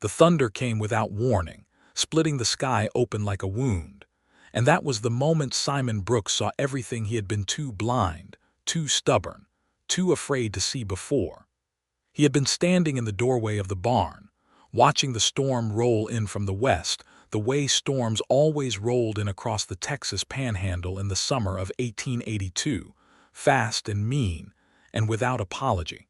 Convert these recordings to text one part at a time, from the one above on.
The thunder came without warning, splitting the sky open like a wound. And that was the moment Simon Brooks saw everything he had been too blind, too stubborn, too afraid to see before. He had been standing in the doorway of the barn, watching the storm roll in from the west, the way storms always rolled in across the Texas panhandle in the summer of 1882, fast and mean, and without apology.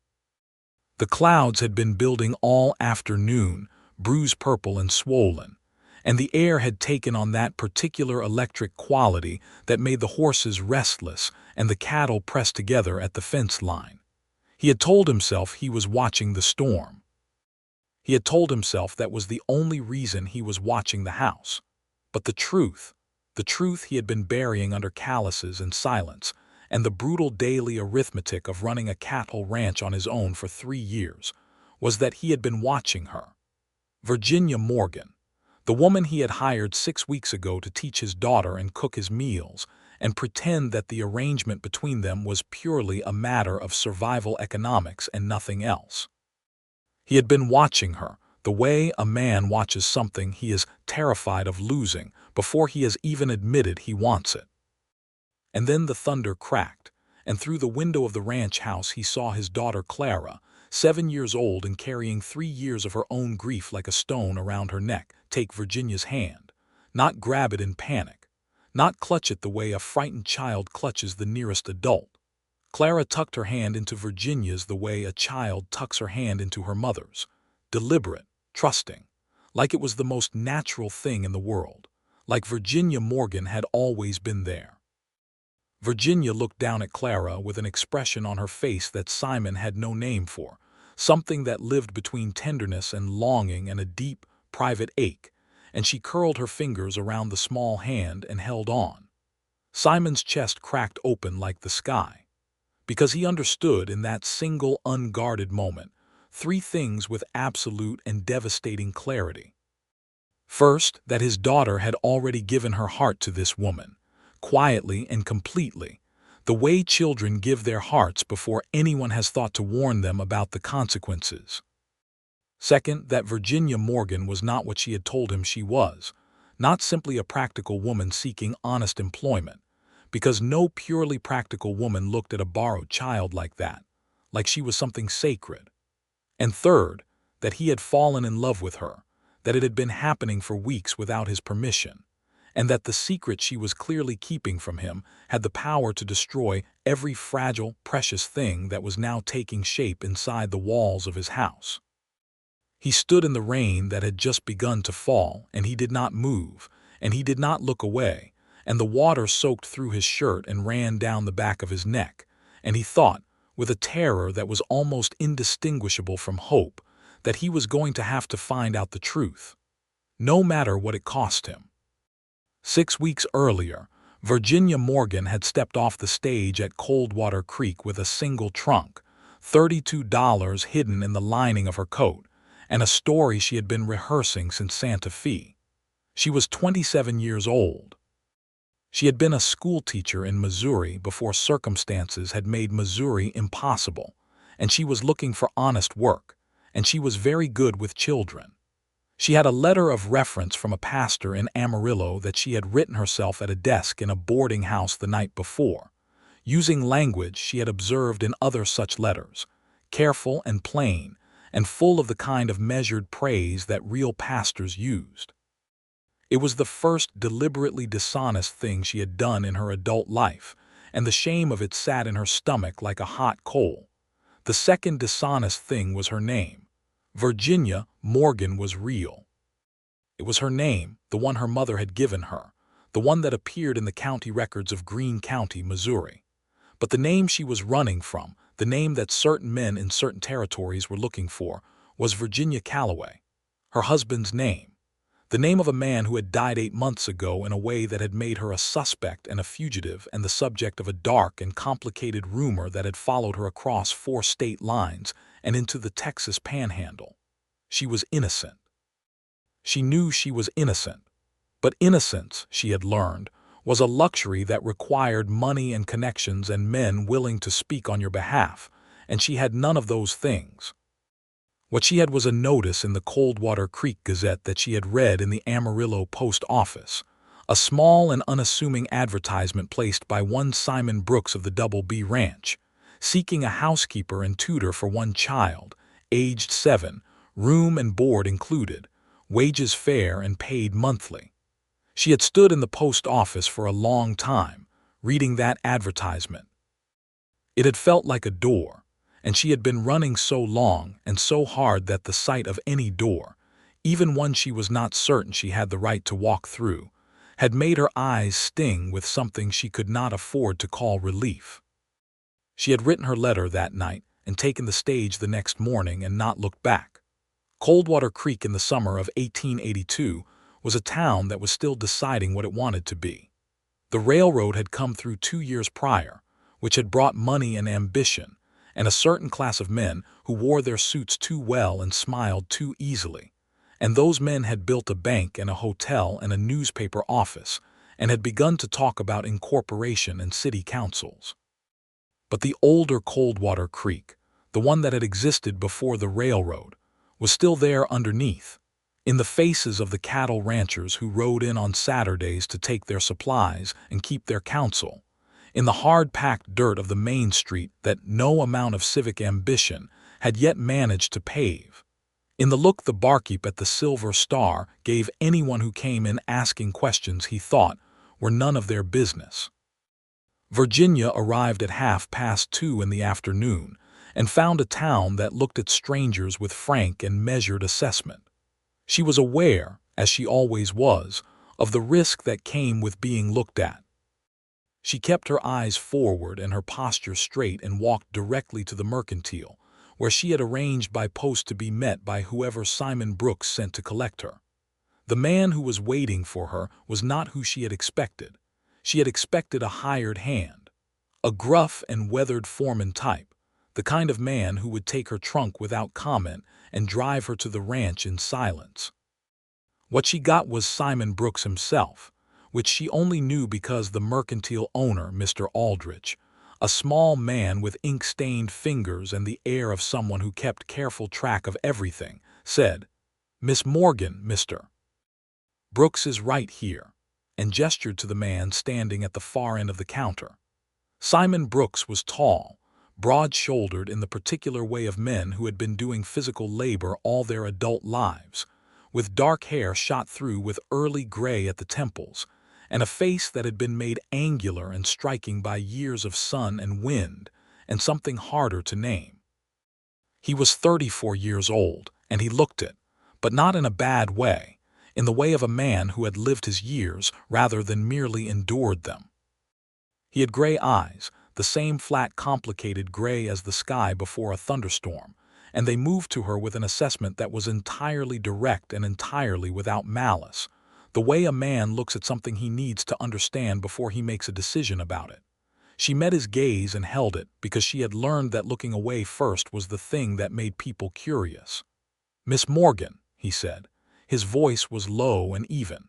The clouds had been building all afternoon, bruise purple and swollen, and the air had taken on that particular electric quality that made the horses restless and the cattle pressed together at the fence line. He had told himself he was watching the storm. He had told himself that was the only reason he was watching the house. But the truth he had been burying under calluses and silence, and the brutal daily arithmetic of running a cattle ranch on his own for 3 years, was that he had been watching her. Virginia Morgan, the woman he had hired 6 weeks ago to teach his daughter and cook his meals, and pretend that the arrangement between them was purely a matter of survival economics and nothing else. He had been watching her, the way a man watches something he is terrified of losing before he has even admitted he wants it. And then the thunder cracked, and through the window of the ranch house he saw his daughter Clara, 7 years old and carrying 3 years of her own grief like a stone around her neck, take Virginia's hand, not grab it in panic, not clutch it the way a frightened child clutches the nearest adult. Clara tucked her hand into Virginia's the way a child tucks her hand into her mother's, deliberate, trusting, like it was the most natural thing in the world, like Virginia Morgan had always been there. Virginia looked down at Clara with an expression on her face that Simon had no name for, something that lived between tenderness and longing and a deep, private ache, and she curled her fingers around the small hand and held on. Simon's chest cracked open like the sky, because he understood in that single unguarded moment 3 things with absolute and devastating clarity. First, that his daughter had already given her heart to this woman, quietly and completely, the way children give their hearts before anyone has thought to warn them about the consequences. Second, that Virginia Morgan was not what she had told him she was, not simply a practical woman seeking honest employment, because no purely practical woman looked at a borrowed child like that, like she was something sacred. And third, that he had fallen in love with her, that it had been happening for weeks without his permission, and that the secret she was clearly keeping from him had the power to destroy every fragile, precious thing that was now taking shape inside the walls of his house. He stood in the rain that had just begun to fall, and he did not move, and he did not look away, and the water soaked through his shirt and ran down the back of his neck, and he thought, with a terror that was almost indistinguishable from hope, that he was going to have to find out the truth, no matter what it cost him. 6 weeks earlier, Virginia Morgan had stepped off the stage at Coldwater Creek with a single trunk, $32 hidden in the lining of her coat, and a story she had been rehearsing since Santa Fe. She was 27 years old. She had been a schoolteacher in Missouri before circumstances had made Missouri impossible, and she was looking for honest work, and she was very good with children. She had a letter of reference from a pastor in Amarillo that she had written herself at a desk in a boarding house the night before, using language she had observed in other such letters, careful and plain, and full of the kind of measured praise that real pastors used. It was the first deliberately dishonest thing she had done in her adult life, and the shame of it sat in her stomach like a hot coal. The second dishonest thing was her name. Virginia Morgan was real. It was her name, the one her mother had given her, the one that appeared in the county records of Greene County, Missouri. But the name she was running from, the name that certain men in certain territories were looking for, was Virginia Calloway, her husband's name. The name of a man who had died 8 months ago in a way that had made her a suspect and a fugitive and the subject of a dark and complicated rumor that had followed her across 4 state lines and into the Texas panhandle. She was innocent. She knew she was innocent. But innocence, she had learned, was a luxury that required money and connections and men willing to speak on your behalf, and she had none of those things. What she had was a notice in the Coldwater Creek Gazette that she had read in the Amarillo post office, a small and unassuming advertisement placed by one Simon Brooks of the Double B Ranch, seeking a housekeeper and tutor for one child, aged 7, room and board included, wages fair and paid monthly. She had stood in the post office for a long time, reading that advertisement. It had felt like a door, and she had been running so long and so hard that the sight of any door, even one she was not certain she had the right to walk through, had made her eyes sting with something she could not afford to call relief. She had written her letter that night and taken the stage the next morning and not looked back. Coldwater Creek in the summer of 1882 was a town that was still deciding what it wanted to be. The railroad had come through 2 years prior, which had brought money and ambition, and a certain class of men who wore their suits too well and smiled too easily. And those men had built a bank and a hotel and a newspaper office, and had begun to talk about incorporation and city councils. But the older Coldwater Creek, the one that had existed before the railroad, was still there underneath, in the faces of the cattle ranchers who rode in on Saturdays to take their supplies and keep their counsel, in the hard-packed dirt of the main street that no amount of civic ambition had yet managed to pave, in the look the barkeep at the Silver Star gave anyone who came in asking questions he thought were none of their business. Virginia arrived at 2:30 in the afternoon and found a town that looked at strangers with frank and measured assessment. She was aware, as she always was, of the risk that came with being looked at. She kept her eyes forward and her posture straight and walked directly to the mercantile, where she had arranged by post to be met by whoever Simon Brooks sent to collect her. The man who was waiting for her was not who she had expected. She had expected a hired hand, a gruff and weathered foreman type, the kind of man who would take her trunk without comment and drive her to the ranch in silence. What she got was Simon Brooks himself, which she only knew because the mercantile owner, Mr. Aldrich, a small man with ink-stained fingers and the air of someone who kept careful track of everything, said, "Miss Morgan, Mr. Brooks is right here," and gestured to the man standing at the far end of the counter. Simon Brooks was tall, broad-shouldered in the particular way of men who had been doing physical labor all their adult lives, with dark hair shot through with early gray at the temples, and a face that had been made angular and striking by years of sun and wind, and something harder to name. He was 34 years old, and he looked it, but not in a bad way, in the way of a man who had lived his years rather than merely endured them. He had gray eyes, the same flat, complicated gray as the sky before a thunderstorm, and they moved to her with an assessment that was entirely direct and entirely without malice, the way a man looks at something he needs to understand before he makes a decision about it. She met his gaze and held it because she had learned that looking away first was the thing that made people curious. "Miss Morgan," he said. His voice was low and even.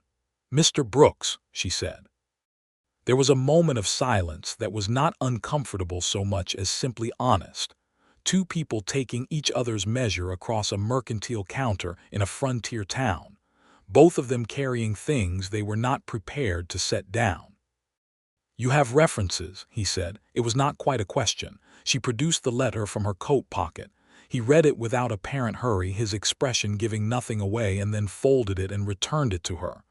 "Mr. Brooks," she said. There was a moment of silence that was not uncomfortable so much as simply honest. Two people taking each other's measure across a mercantile counter in a frontier town, both of them carrying things they were not prepared to set down. "You have references," he said. It was not quite a question. She produced the letter from her coat pocket. He read it without apparent hurry, his expression giving nothing away, and then folded it and returned it to her.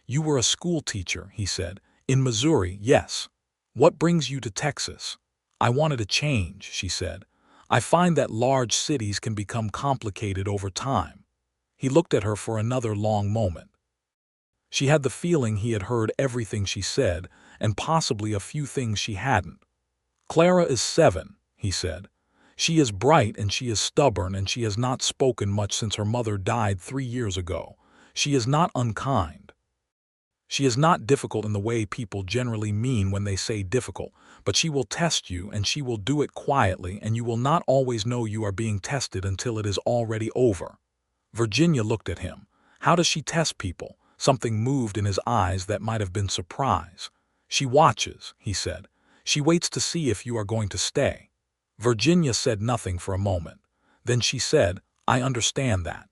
"You were a school teacher," he said. "In Missouri, yes. What brings you to Texas?" "I wanted a change," she said. "I find that large cities can become complicated over time." He looked at her for another long moment. She had the feeling he had heard everything she said, and possibly a few things she hadn't. "Clara is 7, he said. "She is bright and she is stubborn and she has not spoken much since her mother died 3 years ago. She is not unkind. She is not difficult in the way people generally mean when they say difficult, but she will test you and she will do it quietly, and you will not always know you are being tested until it is already over." Virginia looked at him. "How does she test people?" Something moved in his eyes that might have been surprise. "She watches," he said. "She waits to see if you are going to stay." Virginia said nothing for a moment. Then she said, I understand that."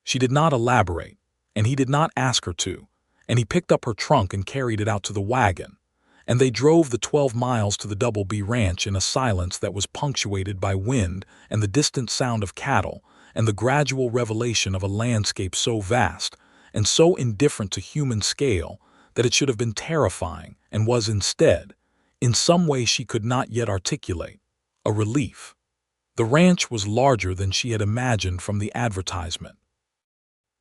She did not elaborate, and he did not ask her to, and he picked up her trunk and carried it out to the wagon, and they drove the 12 miles to the Double B Ranch in a silence that was punctuated by wind and the distant sound of cattle and the gradual revelation of a landscape so vast and so indifferent to human scale that it should have been terrifying and was instead, in some way she could not yet articulate, a relief. The ranch was larger than she had imagined from the advertisement.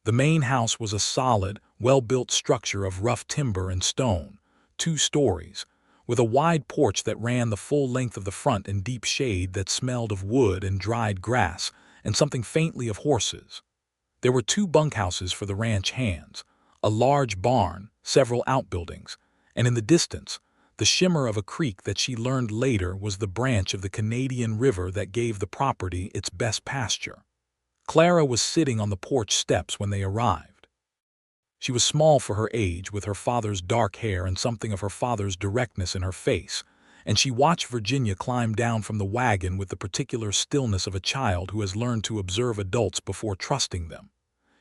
The main house was a solid, well-built structure of rough timber and stone, 2 stories, with a wide porch that ran the full length of the front and deep shade that smelled of wood and dried grass and something faintly of horses. There were 2 bunkhouses for the ranch hands, a large barn, several outbuildings, and in the distance, the shimmer of a creek that she learned later was the branch of the Canadian River that gave the property its best pasture. Clara was sitting on the porch steps when they arrived. She was small for her age, with her father's dark hair and something of her father's directness in her face, and she watched Virginia climb down from the wagon with the particular stillness of a child who has learned to observe adults before trusting them.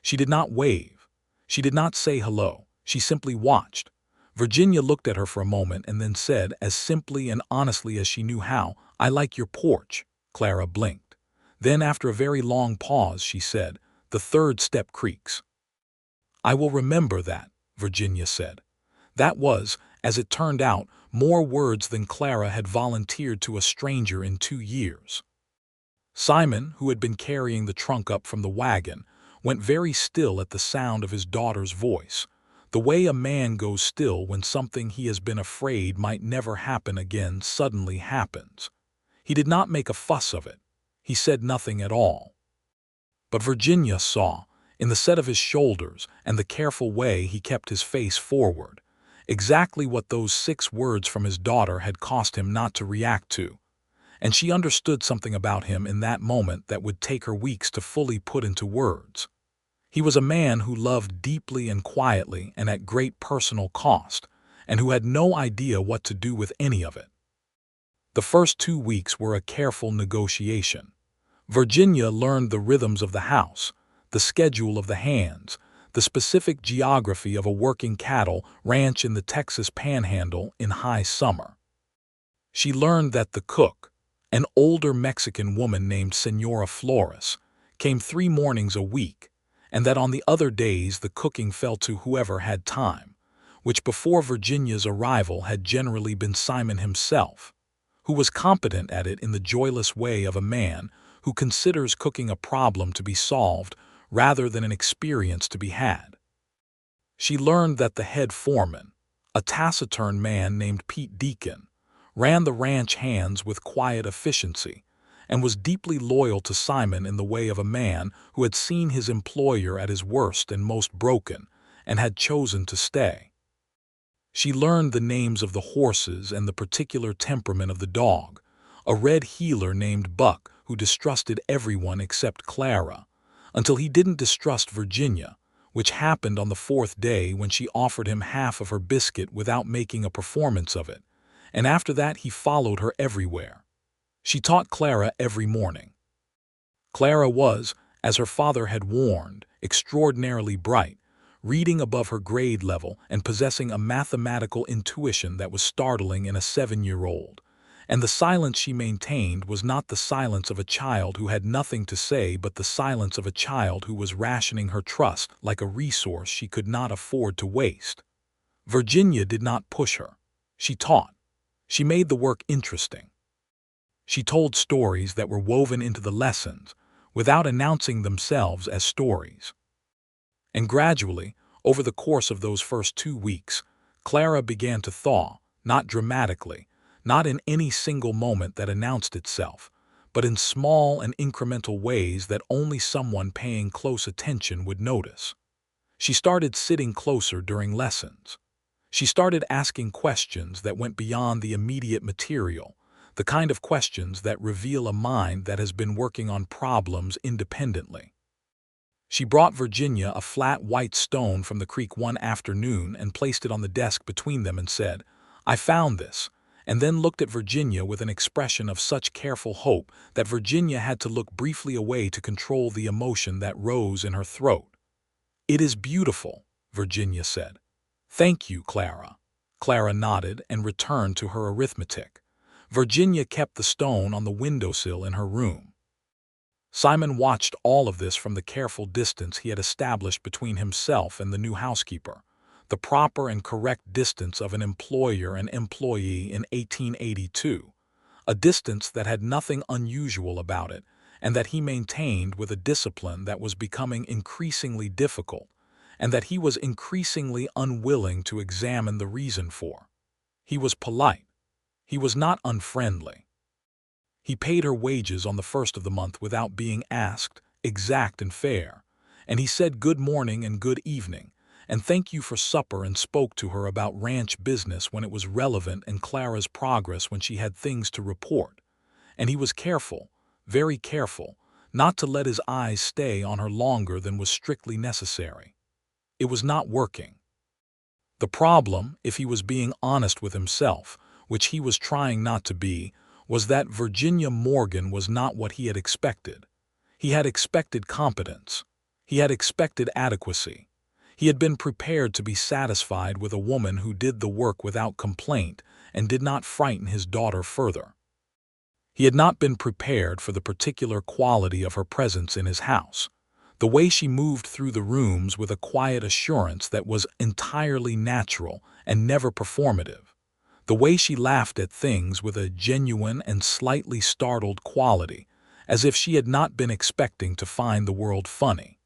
She did not wave. She did not say hello. She simply watched. Virginia looked at her for a moment and then said, as simply and honestly as she knew how, "I like your porch." Clara blinked. Then, after a very long pause, she said, "The 3rd step creaks." "I will remember that," Virginia said. That was, as it turned out, more words than Clara had volunteered to a stranger in 2 years. Simon, who had been carrying the trunk up from the wagon, went very still at the sound of his daughter's voice, the way a man goes still when something he has been afraid might never happen again suddenly happens. He did not make a fuss of it. He said nothing at all. But Virginia saw, in the set of his shoulders and the careful way he kept his face forward, exactly what those 6 words from his daughter had cost him not to react to, and she understood something about him in that moment that would take her weeks to fully put into words. He was a man who loved deeply and quietly and at great personal cost, and who had no idea what to do with any of it. The first 2 weeks were a careful negotiation. Virginia learned the rhythms of the house, the schedule of the hands, the specific geography of a working cattle ranch in the Texas Panhandle in high summer. She learned that the cook, an older Mexican woman named Señora Flores, came 3 mornings a week, and that on the other days the cooking fell to whoever had time, which before Virginia's arrival had generally been Simon himself, who was competent at it in the joyless way of a man who considers cooking a problem to be solved rather than an experience to be had. She learned that the head foreman, a taciturn man named Pete Deacon, ran the ranch hands with quiet efficiency and was deeply loyal to Simon in the way of a man who had seen his employer at his worst and most broken and had chosen to stay. She learned the names of the horses and the particular temperament of the dog, a red heeler named Buck who distrusted everyone except Clara, until he didn't distrust Virginia, which happened on the 4th day when she offered him half of her biscuit without making a performance of it, and after that he followed her everywhere. She taught Clara every morning. Clara was, as her father had warned, extraordinarily bright, reading above her grade level and possessing a mathematical intuition that was startling in a 7-year-old. And the silence she maintained was not the silence of a child who had nothing to say, but the silence of a child who was rationing her trust like a resource she could not afford to waste. Virginia did not push her. She taught. She made the work interesting. She told stories that were woven into the lessons, without announcing themselves as stories. And gradually, over the course of those first 2 weeks, Clara began to thaw, not dramatically, not in any single moment that announced itself, but in small and incremental ways that only someone paying close attention would notice. She started sitting closer during lessons. She started asking questions that went beyond the immediate material, the kind of questions that reveal a mind that has been working on problems independently. She brought Virginia a flat white stone from the creek one afternoon and placed it on the desk between them and said, "I found this, and then looked at Virginia with an expression of such careful hope that Virginia had to look briefly away to control the emotion that rose in her throat. "It is beautiful," Virginia said. "Thank you, Clara." Clara nodded and returned to her arithmetic. Virginia kept the stone on the windowsill in her room. Simon watched all of this from the careful distance he had established between himself and the new housekeeper, the proper and correct distance of an employer and employee in 1882, a distance that had nothing unusual about it and that he maintained with a discipline that was becoming increasingly difficult and that he was increasingly unwilling to examine the reason for. He was polite. He was not unfriendly. He paid her wages on the first of the month without being asked, exact and fair, and he said good morning and good evening, and thank you for supper, and spoke to her about ranch business when it was relevant and Clara's progress when she had things to report. And he was careful, very careful, not to let his eyes stay on her longer than was strictly necessary. It was not working. The problem, if he was being honest with himself, which he was trying not to be, was that Virginia Morgan was not what he had expected. He had expected competence. He had expected adequacy. He had been prepared to be satisfied with a woman who did the work without complaint and did not frighten his daughter further. He had not been prepared for the particular quality of her presence in his house, the way she moved through the rooms with a quiet assurance that was entirely natural and never performative, the way she laughed at things with a genuine and slightly startled quality, as if she had not been expecting to find the world funny.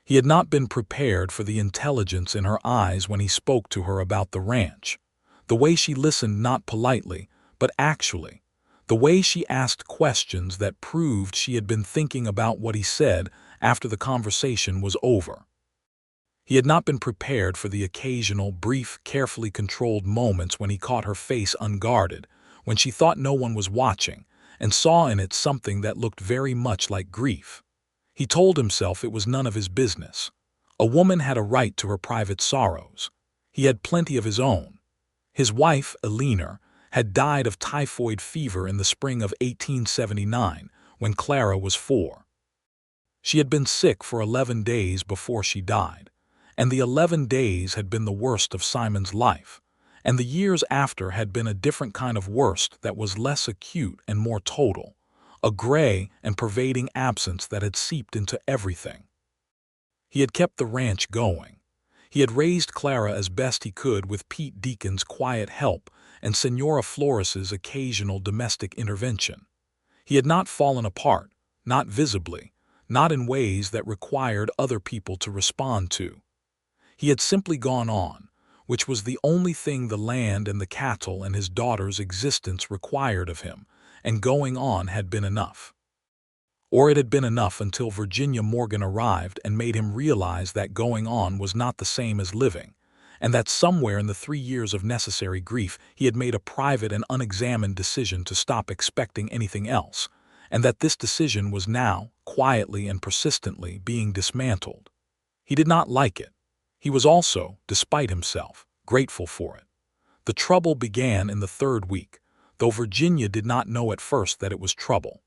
He had not been prepared for the intelligence in her eyes when he spoke to her about the ranch, the way she listened not politely, but actually, the way she asked questions that proved she had been thinking about what he said after the conversation was over. He had not been prepared for the occasional, brief, carefully controlled moments when he caught her face unguarded, when she thought no one was watching, and saw in it something that looked very much like grief. He told himself it was none of his business. A woman had a right to her private sorrows. He had plenty of his own. His wife, Eleanor, had died of typhoid fever in the spring of 1879, when Clara was 4. She had been sick for 11 days before she died, and the 11 days had been the worst of Simon's life, and the years after had been a different kind of worst that was less acute and more total, a gray and pervading absence that had seeped into everything. He had kept the ranch going. He had raised Clara as best he could with Pete Deacon's quiet help and Senora Flores's occasional domestic intervention. He had not fallen apart, not visibly, not in ways that required other people to respond to. He had simply gone on, which was the only thing the land and the cattle and his daughter's existence required of him, and going on had been enough. Or it had been enough until Virginia Morgan arrived and made him realize that going on was not the same as living, and that somewhere in the 3 years of necessary grief he had made a private and unexamined decision to stop expecting anything else, and that this decision was now, quietly and persistently, being dismantled. He did not like it. He was also, despite himself, grateful for it. The trouble began in the 3rd week, though Virginia did not know at first that it was trouble.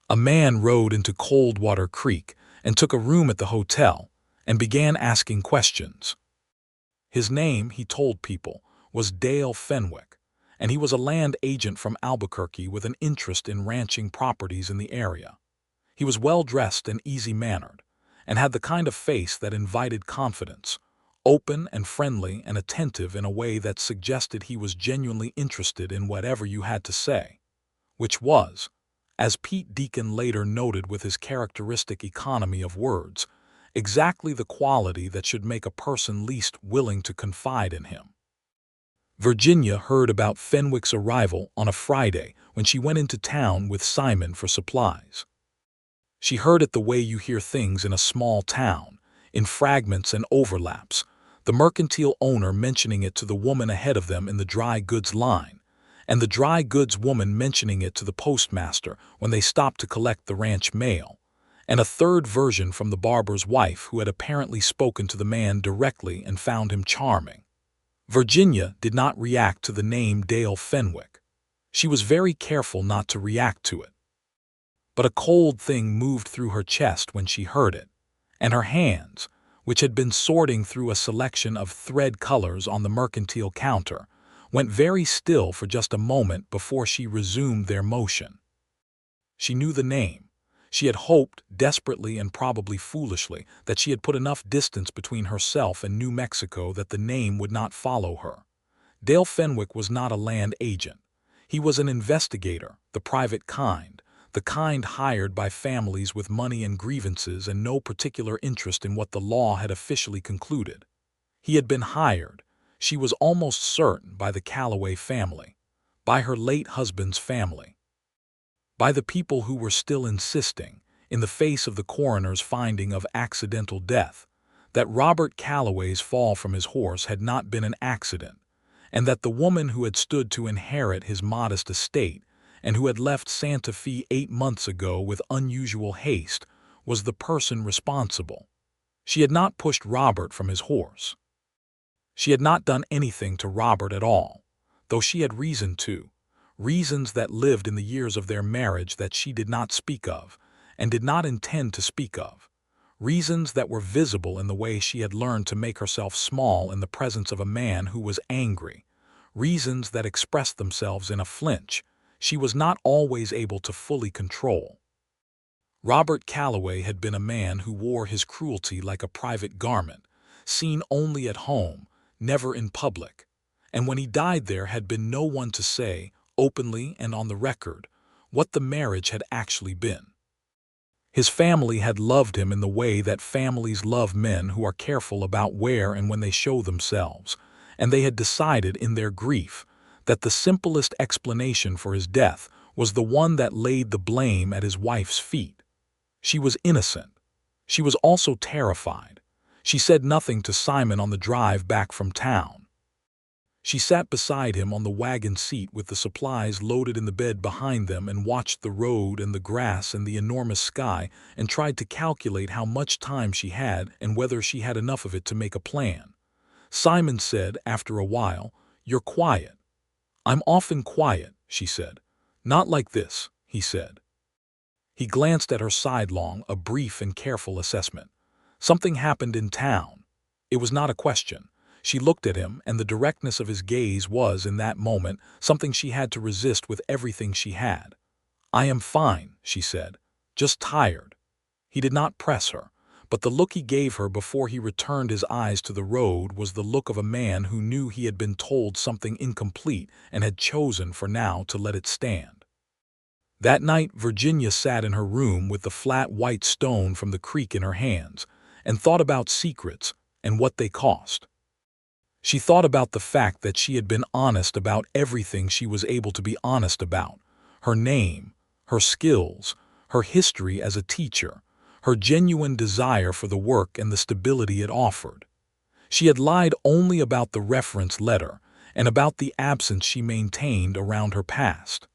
A man rode into Coldwater Creek and took a room at the hotel and began asking questions. His name, he told people, was Dale Fenwick, and he was a land agent from Albuquerque with an interest in ranching properties in the area. He was well-dressed and easy-mannered, and had the kind of face that invited confidence, open and friendly and attentive in a way that suggested he was genuinely interested in whatever you had to say, which was, as Pete Deacon later noted with his characteristic economy of words, exactly the quality that should make a person least willing to confide in him. Virginia heard about Fenwick's arrival on a Friday when she went into town with Simon for supplies. She heard it the way you hear things in a small town, in fragments and overlaps, the mercantile owner mentioning it to the woman ahead of them in the dry goods line, and the dry goods woman mentioning it to the postmaster when they stopped to collect the ranch mail, and a third version from the barber's wife who had apparently spoken to the man directly and found him charming. Virginia did not react to the name Dale Fenwick. She was very careful not to react to it. But a cold thing moved through her chest when she heard it, and her hands, which had been sorting through a selection of thread colors on the mercantile counter, went very still for just a moment before she resumed their motion. She knew the name. She had hoped, desperately and probably foolishly, that she had put enough distance between herself and New Mexico that the name would not follow her. Dale Fenwick was not a land agent. He was an investigator, the private kind, the kind hired by families with money and grievances and no particular interest in what the law had officially concluded. He had been hired, she was almost certain, by the Calloway family, by her late husband's family, by the people who were still insisting, in the face of the coroner's finding of accidental death, that Robert Calloway's fall from his horse had not been an accident, and that the woman who had stood to inherit his modest estate and who had left Santa Fe 8 months ago with unusual haste was the person responsible. She had not pushed Robert from his horse. She had not done anything to Robert at all, though she had reason to, reasons that lived in the years of their marriage that she did not speak of and did not intend to speak of, reasons that were visible in the way she had learned to make herself small in the presence of a man who was angry, reasons that expressed themselves in a flinch she was not always able to fully control. Robert Calloway had been a man who wore his cruelty like a private garment, seen only at home, never in public, and when he died there had been no one to say, openly and on the record, what the marriage had actually been. His family had loved him in the way that families love men who are careful about where and when they show themselves, and they had decided in their grief that the simplest explanation for his death was the one that laid the blame at his wife's feet. She was innocent. She was also terrified. She said nothing to Simon on the drive back from town. She sat beside him on the wagon seat with the supplies loaded in the bed behind them and watched the road and the grass and the enormous sky and tried to calculate how much time she had and whether she had enough of it to make a plan. Simon said, after a while, "You're quiet." "I'm often quiet," she said. "Not like this," he said. He glanced at her sidelong, a brief and careful assessment. Something happened in town. It was not a question. She looked at him, and the directness of his gaze was, in that moment, something she had to resist with everything she had. "I am fine," she said. "Just tired." He did not press her, but the look he gave her before he returned his eyes to the road was the look of a man who knew he had been told something incomplete and had chosen for now to let it stand. That night Virginia sat in her room with the flat white stone from the creek in her hands and thought about secrets and what they cost. She thought about the fact that she had been honest about everything she was able to be honest about: her name, her skills, her history as a teacher, her genuine desire for the work and the stability it offered. She had lied only about the reference letter and about the absence she maintained around her past.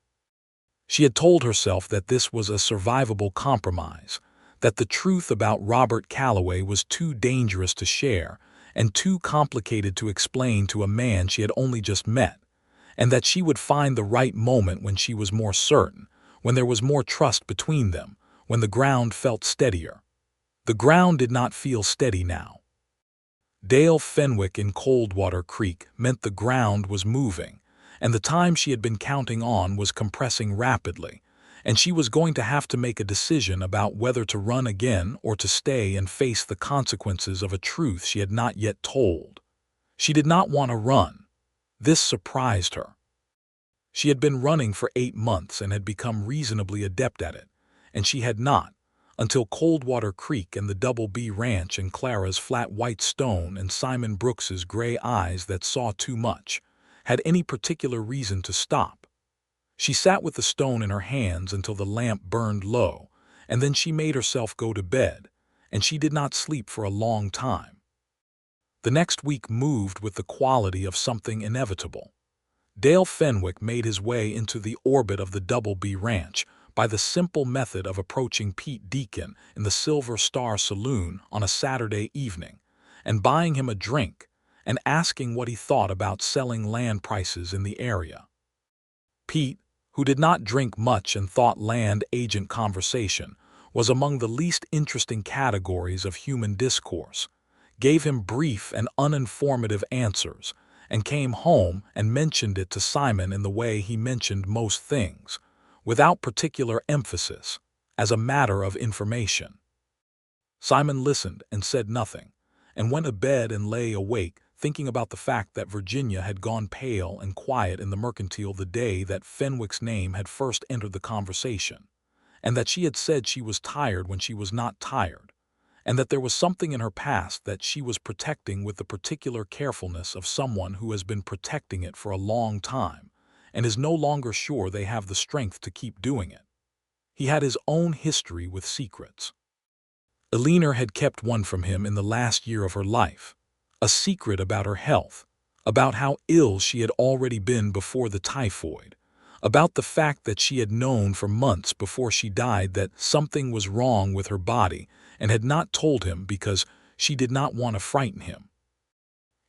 She had told herself that this was a survivable compromise, that the truth about Robert Calloway was too dangerous to share and too complicated to explain to a man she had only just met, and that she would find the right moment when she was more certain, when there was more trust between them, when the ground felt steadier. The ground did not feel steady now. Dale Fenwick in Coldwater Creek meant the ground was moving, and the time she had been counting on was compressing rapidly, and she was going to have to make a decision about whether to run again or to stay and face the consequences of a truth she had not yet told. She did not want to run. This surprised her. She had been running for 8 months and had become reasonably adept at it, and she had not, until Coldwater Creek and the Double B Ranch and Clara's flat white stone and Simon Brooks's gray eyes that saw too much, had any particular reason to stop. She sat with the stone in her hands until the lamp burned low, and then she made herself go to bed, and she did not sleep for a long time. The next week moved with the quality of something inevitable. Dale Fenwick made his way into the orbit of the Double B Ranch by the simple method of approaching Pete Deacon in the Silver Star Saloon on a Saturday evening, and buying him a drink, and asking what he thought about selling land prices in the area. Pete, who did not drink much and thought land agent conversation was among the least interesting categories of human discourse, gave him brief and uninformative answers, and came home and mentioned it to Simon in the way he mentioned most things, without particular emphasis, as a matter of information. Simon listened and said nothing, and went to bed and lay awake thinking about the fact that Virginia had gone pale and quiet in the mercantile the day that Fenwick's name had first entered the conversation, and that she had said she was tired when she was not tired, and that there was something in her past that she was protecting with the particular carefulness of someone who has been protecting it for a long time and is no longer sure they have the strength to keep doing it. He had his own history with secrets. Eleanor had kept one from him in the last year of her life, a secret about her health, about how ill she had already been before the typhoid, about the fact that she had known for months before she died that something was wrong with her body and had not told him because she did not want to frighten him.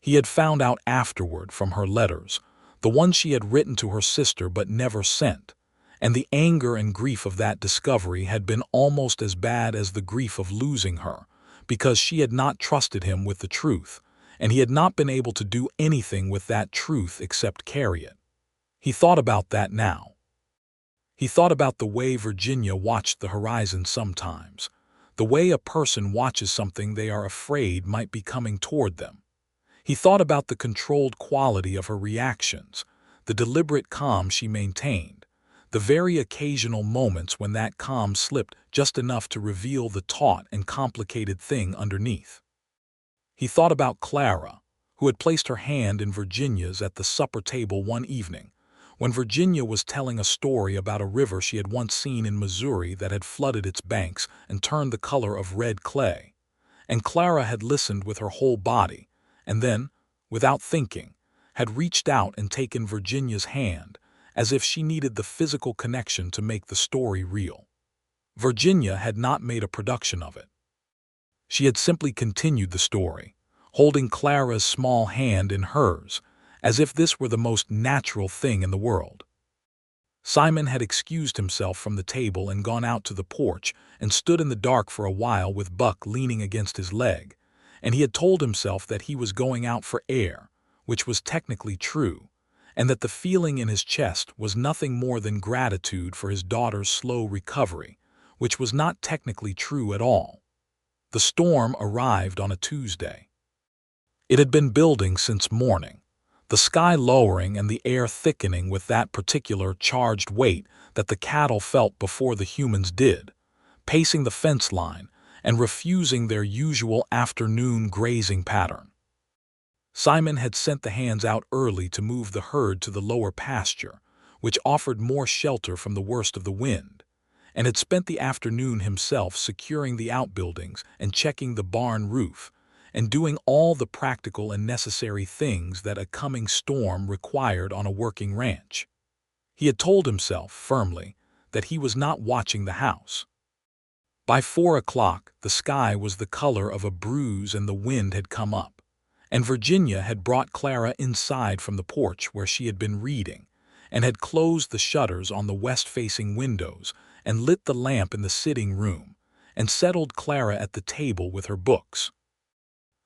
He had found out afterward from her letters, the ones she had written to her sister but never sent, and the anger and grief of that discovery had been almost as bad as the grief of losing her, because she had not trusted him with the truth, and he had not been able to do anything with that truth except carry it. He thought about that now. He thought about the way Virginia watched the horizon sometimes, the way a person watches something they are afraid might be coming toward them. He thought about the controlled quality of her reactions, the deliberate calm she maintained, the very occasional moments when that calm slipped just enough to reveal the taut and complicated thing underneath. He thought about Clara, who had placed her hand in Virginia's at the supper table one evening, when Virginia was telling a story about a river she had once seen in Missouri that had flooded its banks and turned the color of red clay, and Clara had listened with her whole body, and then, without thinking, had reached out and taken Virginia's hand, as if she needed the physical connection to make the story real. Virginia had not made a production of it. She had simply continued the story, holding Clara's small hand in hers, as if this were the most natural thing in the world. Simon had excused himself from the table and gone out to the porch and stood in the dark for a while with Buck leaning against his leg, and he had told himself that he was going out for air, which was technically true, and that the feeling in his chest was nothing more than gratitude for his daughter's slow recovery, which was not technically true at all. The storm arrived on a Tuesday. It had been building since morning, the sky lowering and the air thickening with that particular charged weight that the cattle felt before the humans did, pacing the fence line and refusing their usual afternoon grazing pattern. Simon had sent the hands out early to move the herd to the lower pasture, which offered more shelter from the worst of the wind, and had spent the afternoon himself securing the outbuildings and checking the barn roof, and doing all the practical and necessary things that a coming storm required on a working ranch. He had told himself firmly that he was not watching the house. By 4 o'clock, the sky was the color of a bruise and the wind had come up, and Virginia had brought Clara inside from the porch where she had been reading, and had closed the shutters on the west-facing windows and lit the lamp in the sitting room, and settled Clara at the table with her books.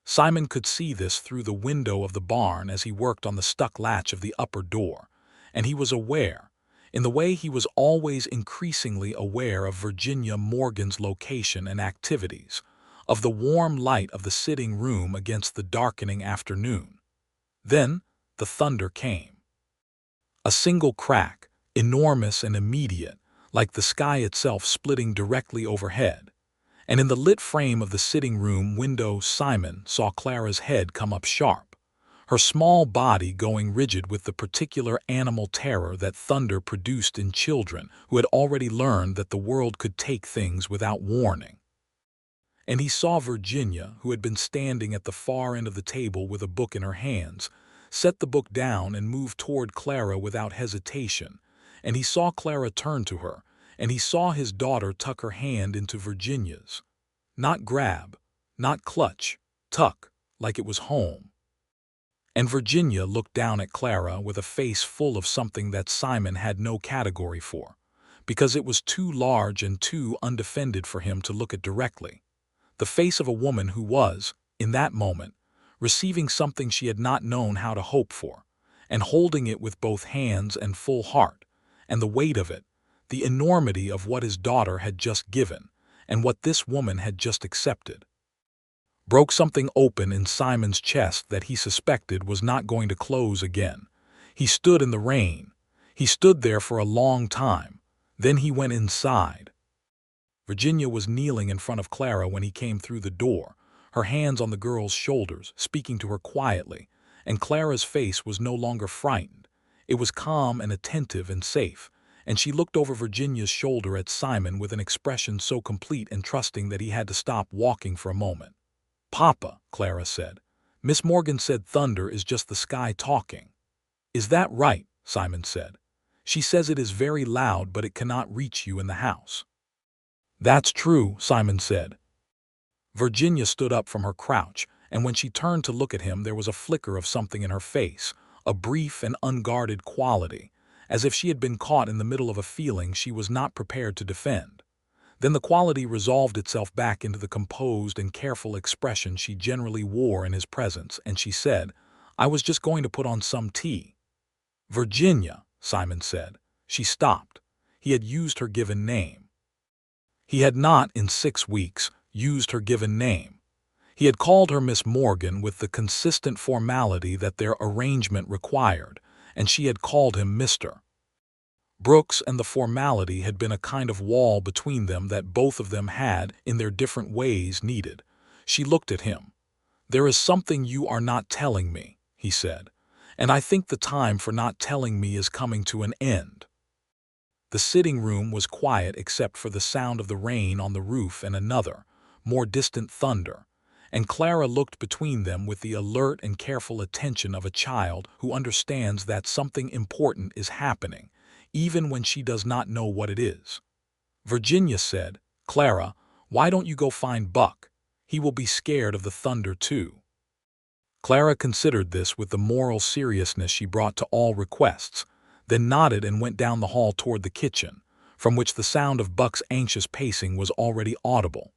Simon could see this through the window of the barn as he worked on the stuck latch of the upper door, and he was aware, in the way he was always increasingly aware of Virginia Morgan's location and activities, of the warm light of the sitting room against the darkening afternoon. Then the thunder came. A single crack, enormous and immediate, like the sky itself splitting directly overhead, and in the lit frame of the sitting room window Simon saw Clara's head come up sharp, her small body going rigid with the particular animal terror that thunder produced in children who had already learned that the world could take things without warning. And he saw Virginia, who had been standing at the far end of the table with a book in her hands, set the book down and move toward Clara without hesitation, and he saw Clara turn to her, and he saw his daughter tuck her hand into Virginia's. Not grab, not clutch, tuck, like it was home. And Virginia looked down at Clara with a face full of something that Simon had no category for, because it was too large and too undefended for him to look at directly. The face of a woman who was, in that moment, receiving something she had not known how to hope for, and holding it with both hands and full heart, and the weight of it, the enormity of what his daughter had just given, and what this woman had just accepted, broke something open in Simon's chest that he suspected was not going to close again. He stood in the rain. He stood there for a long time. Then he went inside. Virginia was kneeling in front of Clara when he came through the door, her hands on the girl's shoulders, speaking to her quietly, and Clara's face was no longer frightened. It was calm and attentive and safe, and she looked over Virginia's shoulder at Simon with an expression so complete and trusting that he had to stop walking for a moment. "Papa," Clara said, "Miss Morgan said thunder is just the sky talking." "Is that right?" Simon said. "She says it is very loud, but it cannot reach you in the house." "That's true," Simon said. Virginia stood up from her crouch, and when she turned to look at him there was a flicker of something in her face, a brief and unguarded quality, as if she had been caught in the middle of a feeling she was not prepared to defend. Then the quality resolved itself back into the composed and careful expression she generally wore in his presence, and she said, "I was just going to put on some tea." "Virginia," Simon said. She stopped. He had used her given name. He had not, in 6 weeks, used her given name. He had called her Miss Morgan with the consistent formality that their arrangement required, and she had called him Mr. Brooks, and the formality had been a kind of wall between them that both of them had, in their different ways, needed. She looked at him. "There is something you are not telling me," he said, "and I think the time for not telling me is coming to an end." The sitting room was quiet except for the sound of the rain on the roof and another, more distant thunder, and Clara looked between them with the alert and careful attention of a child who understands that something important is happening, even when she does not know what it is. Virginia said, "Clara, why don't you go find Buck? He will be scared of the thunder too." Clara considered this with the moral seriousness she brought to all requests, then nodded and went down the hall toward the kitchen, from which the sound of Buck's anxious pacing was already audible.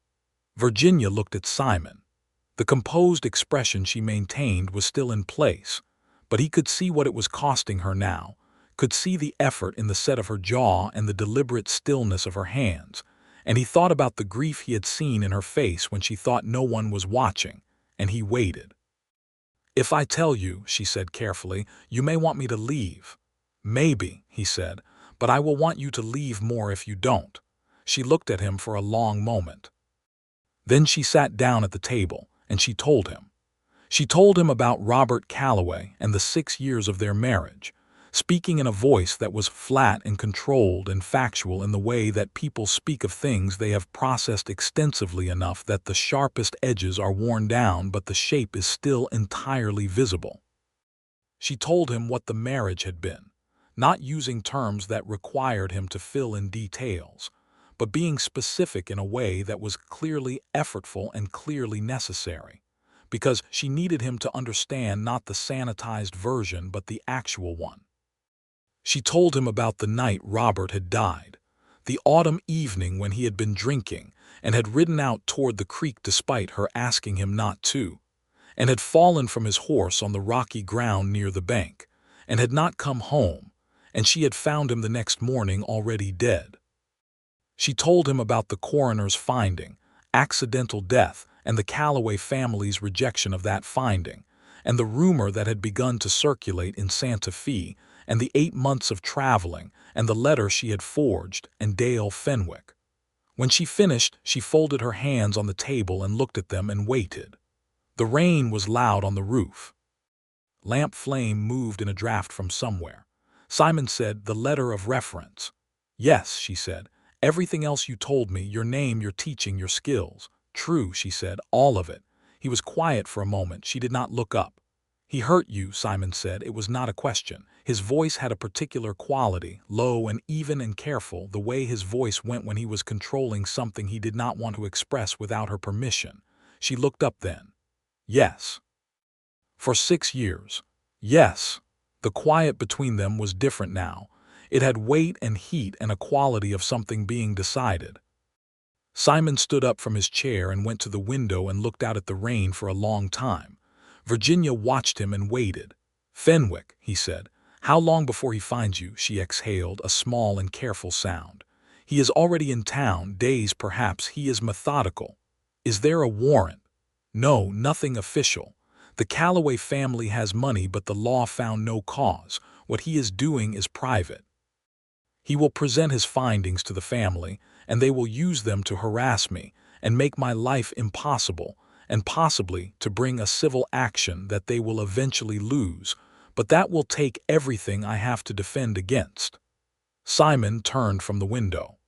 Virginia looked at Simon. The composed expression she maintained was still in place, but he could see what it was costing her now, could see the effort in the set of her jaw and the deliberate stillness of her hands, and he thought about the grief he had seen in her face when she thought no one was watching, and he waited. "If I tell you," she said carefully, "you may want me to leave." "Maybe," he said, "but I will want you to leave more if you don't." She looked at him for a long moment. Then she sat down at the table, and she told him. She told him about Robert Calloway and the 6 years of their marriage, speaking in a voice that was flat and controlled and factual in the way that people speak of things they have processed extensively enough that the sharpest edges are worn down but the shape is still entirely visible. She told him what the marriage had been, not using terms that required him to fill in details, but being specific in a way that was clearly effortful and clearly necessary, because she needed him to understand not the sanitized version but the actual one. She told him about the night Robert had died, the autumn evening when he had been drinking and had ridden out toward the creek despite her asking him not to, and had fallen from his horse on the rocky ground near the bank, and had not come home, and she had found him the next morning already dead. She told him about the coroner's finding, accidental death, and the Calloway family's rejection of that finding, and the rumor that had begun to circulate in Santa Fe, and the 8 months of traveling, and the letter she had forged, and Dale Fenwick. When she finished, she folded her hands on the table and looked at them and waited. The rain was loud on the roof. Lamp flame moved in a draft from somewhere. Simon said, "The letter of reference." "Yes," she said. "Everything else you told me, your name, your teaching, your skills." "True," she said, "all of it." He was quiet for a moment. She did not look up. "He hurt you," Simon said. It was not a question. His voice had a particular quality, low and even and careful, the way his voice went when he was controlling something he did not want to express without her permission. She looked up then. "Yes." For 6 years. Yes. The quiet between them was different now. It had weight and heat and a quality of something being decided. Simon stood up from his chair and went to the window and looked out at the rain for a long time. Virginia watched him and waited. "Fenwick," he said. "How long before he finds you?" She exhaled, a small and careful sound. "He is already in town, days perhaps. He is methodical." "Is there a warrant?" "No, nothing official. The Calloway family has money, but the law found no cause. What he is doing is private. He will present his findings to the family, and they will use them to harass me and make my life impossible, and possibly to bring a civil action that they will eventually lose, but that will take everything I have to defend against." Simon turned from the window.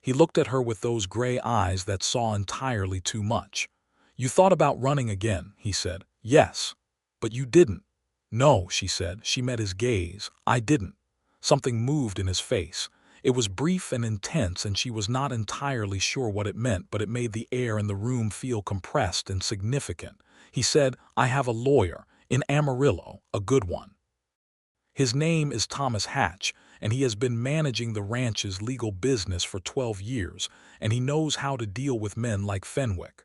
He looked at her with those gray eyes that saw entirely too much. "You thought about running again," he said. "Yes. But you didn't." "No," she said. She met his gaze. "I didn't." Something moved in his face. It was brief and intense, and she was not entirely sure what it meant, but it made the air in the room feel compressed and significant. He said, "I have a lawyer, in Amarillo, a good one. His name is Thomas Hatch, and he has been managing the ranch's legal business for 12 years, and he knows how to deal with men like Fenwick."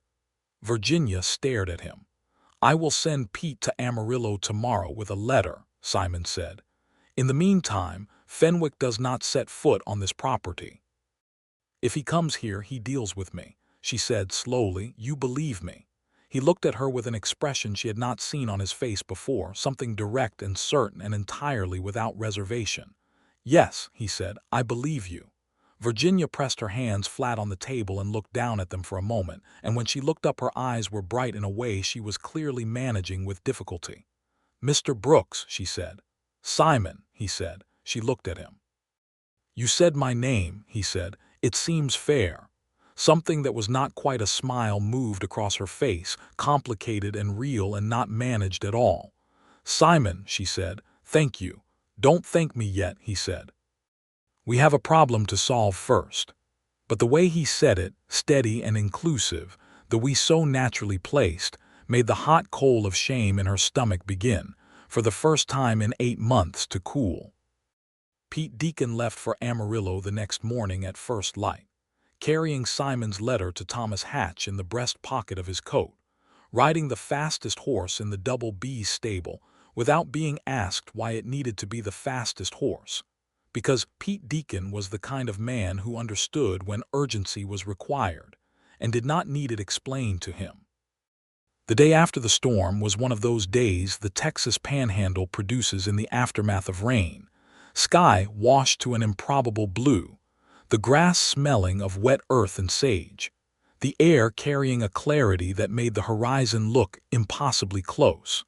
Virginia stared at him. "I will send Pete to Amarillo tomorrow with a letter," Simon said. "In the meantime, Fenwick does not set foot on this property. If he comes here, he deals with me," she said slowly. "You believe me?" He looked at her with an expression she had not seen on his face before, something direct and certain and entirely without reservation. "Yes," he said, "I believe you." Virginia pressed her hands flat on the table and looked down at them for a moment, and when she looked up her eyes were bright in a way she was clearly managing with difficulty. "Mr. Brooks," she said. "Simon," he said. She looked at him. "You said my name," he said. "It seems fair." Something that was not quite a smile moved across her face, complicated and real and not managed at all. "Simon," she said. "Thank you." "Don't thank me yet," he said. "We have a problem to solve first." But the way he said it, steady and inclusive, the "we" so naturally placed, made the hot coal of shame in her stomach begin, for the first time in 8 months, to cool. Pete Deacon left for Amarillo the next morning at first light, carrying Simon's letter to Thomas Hatch in the breast pocket of his coat, riding the fastest horse in the Double B's stable, without being asked why it needed to be the fastest horse. Because Pete Deacon was the kind of man who understood when urgency was required, and did not need it explained to him. The day after the storm was one of those days the Texas Panhandle produces in the aftermath of rain. Sky washed to an improbable blue, the grass smelling of wet earth and sage, the air carrying a clarity that made the horizon look impossibly close.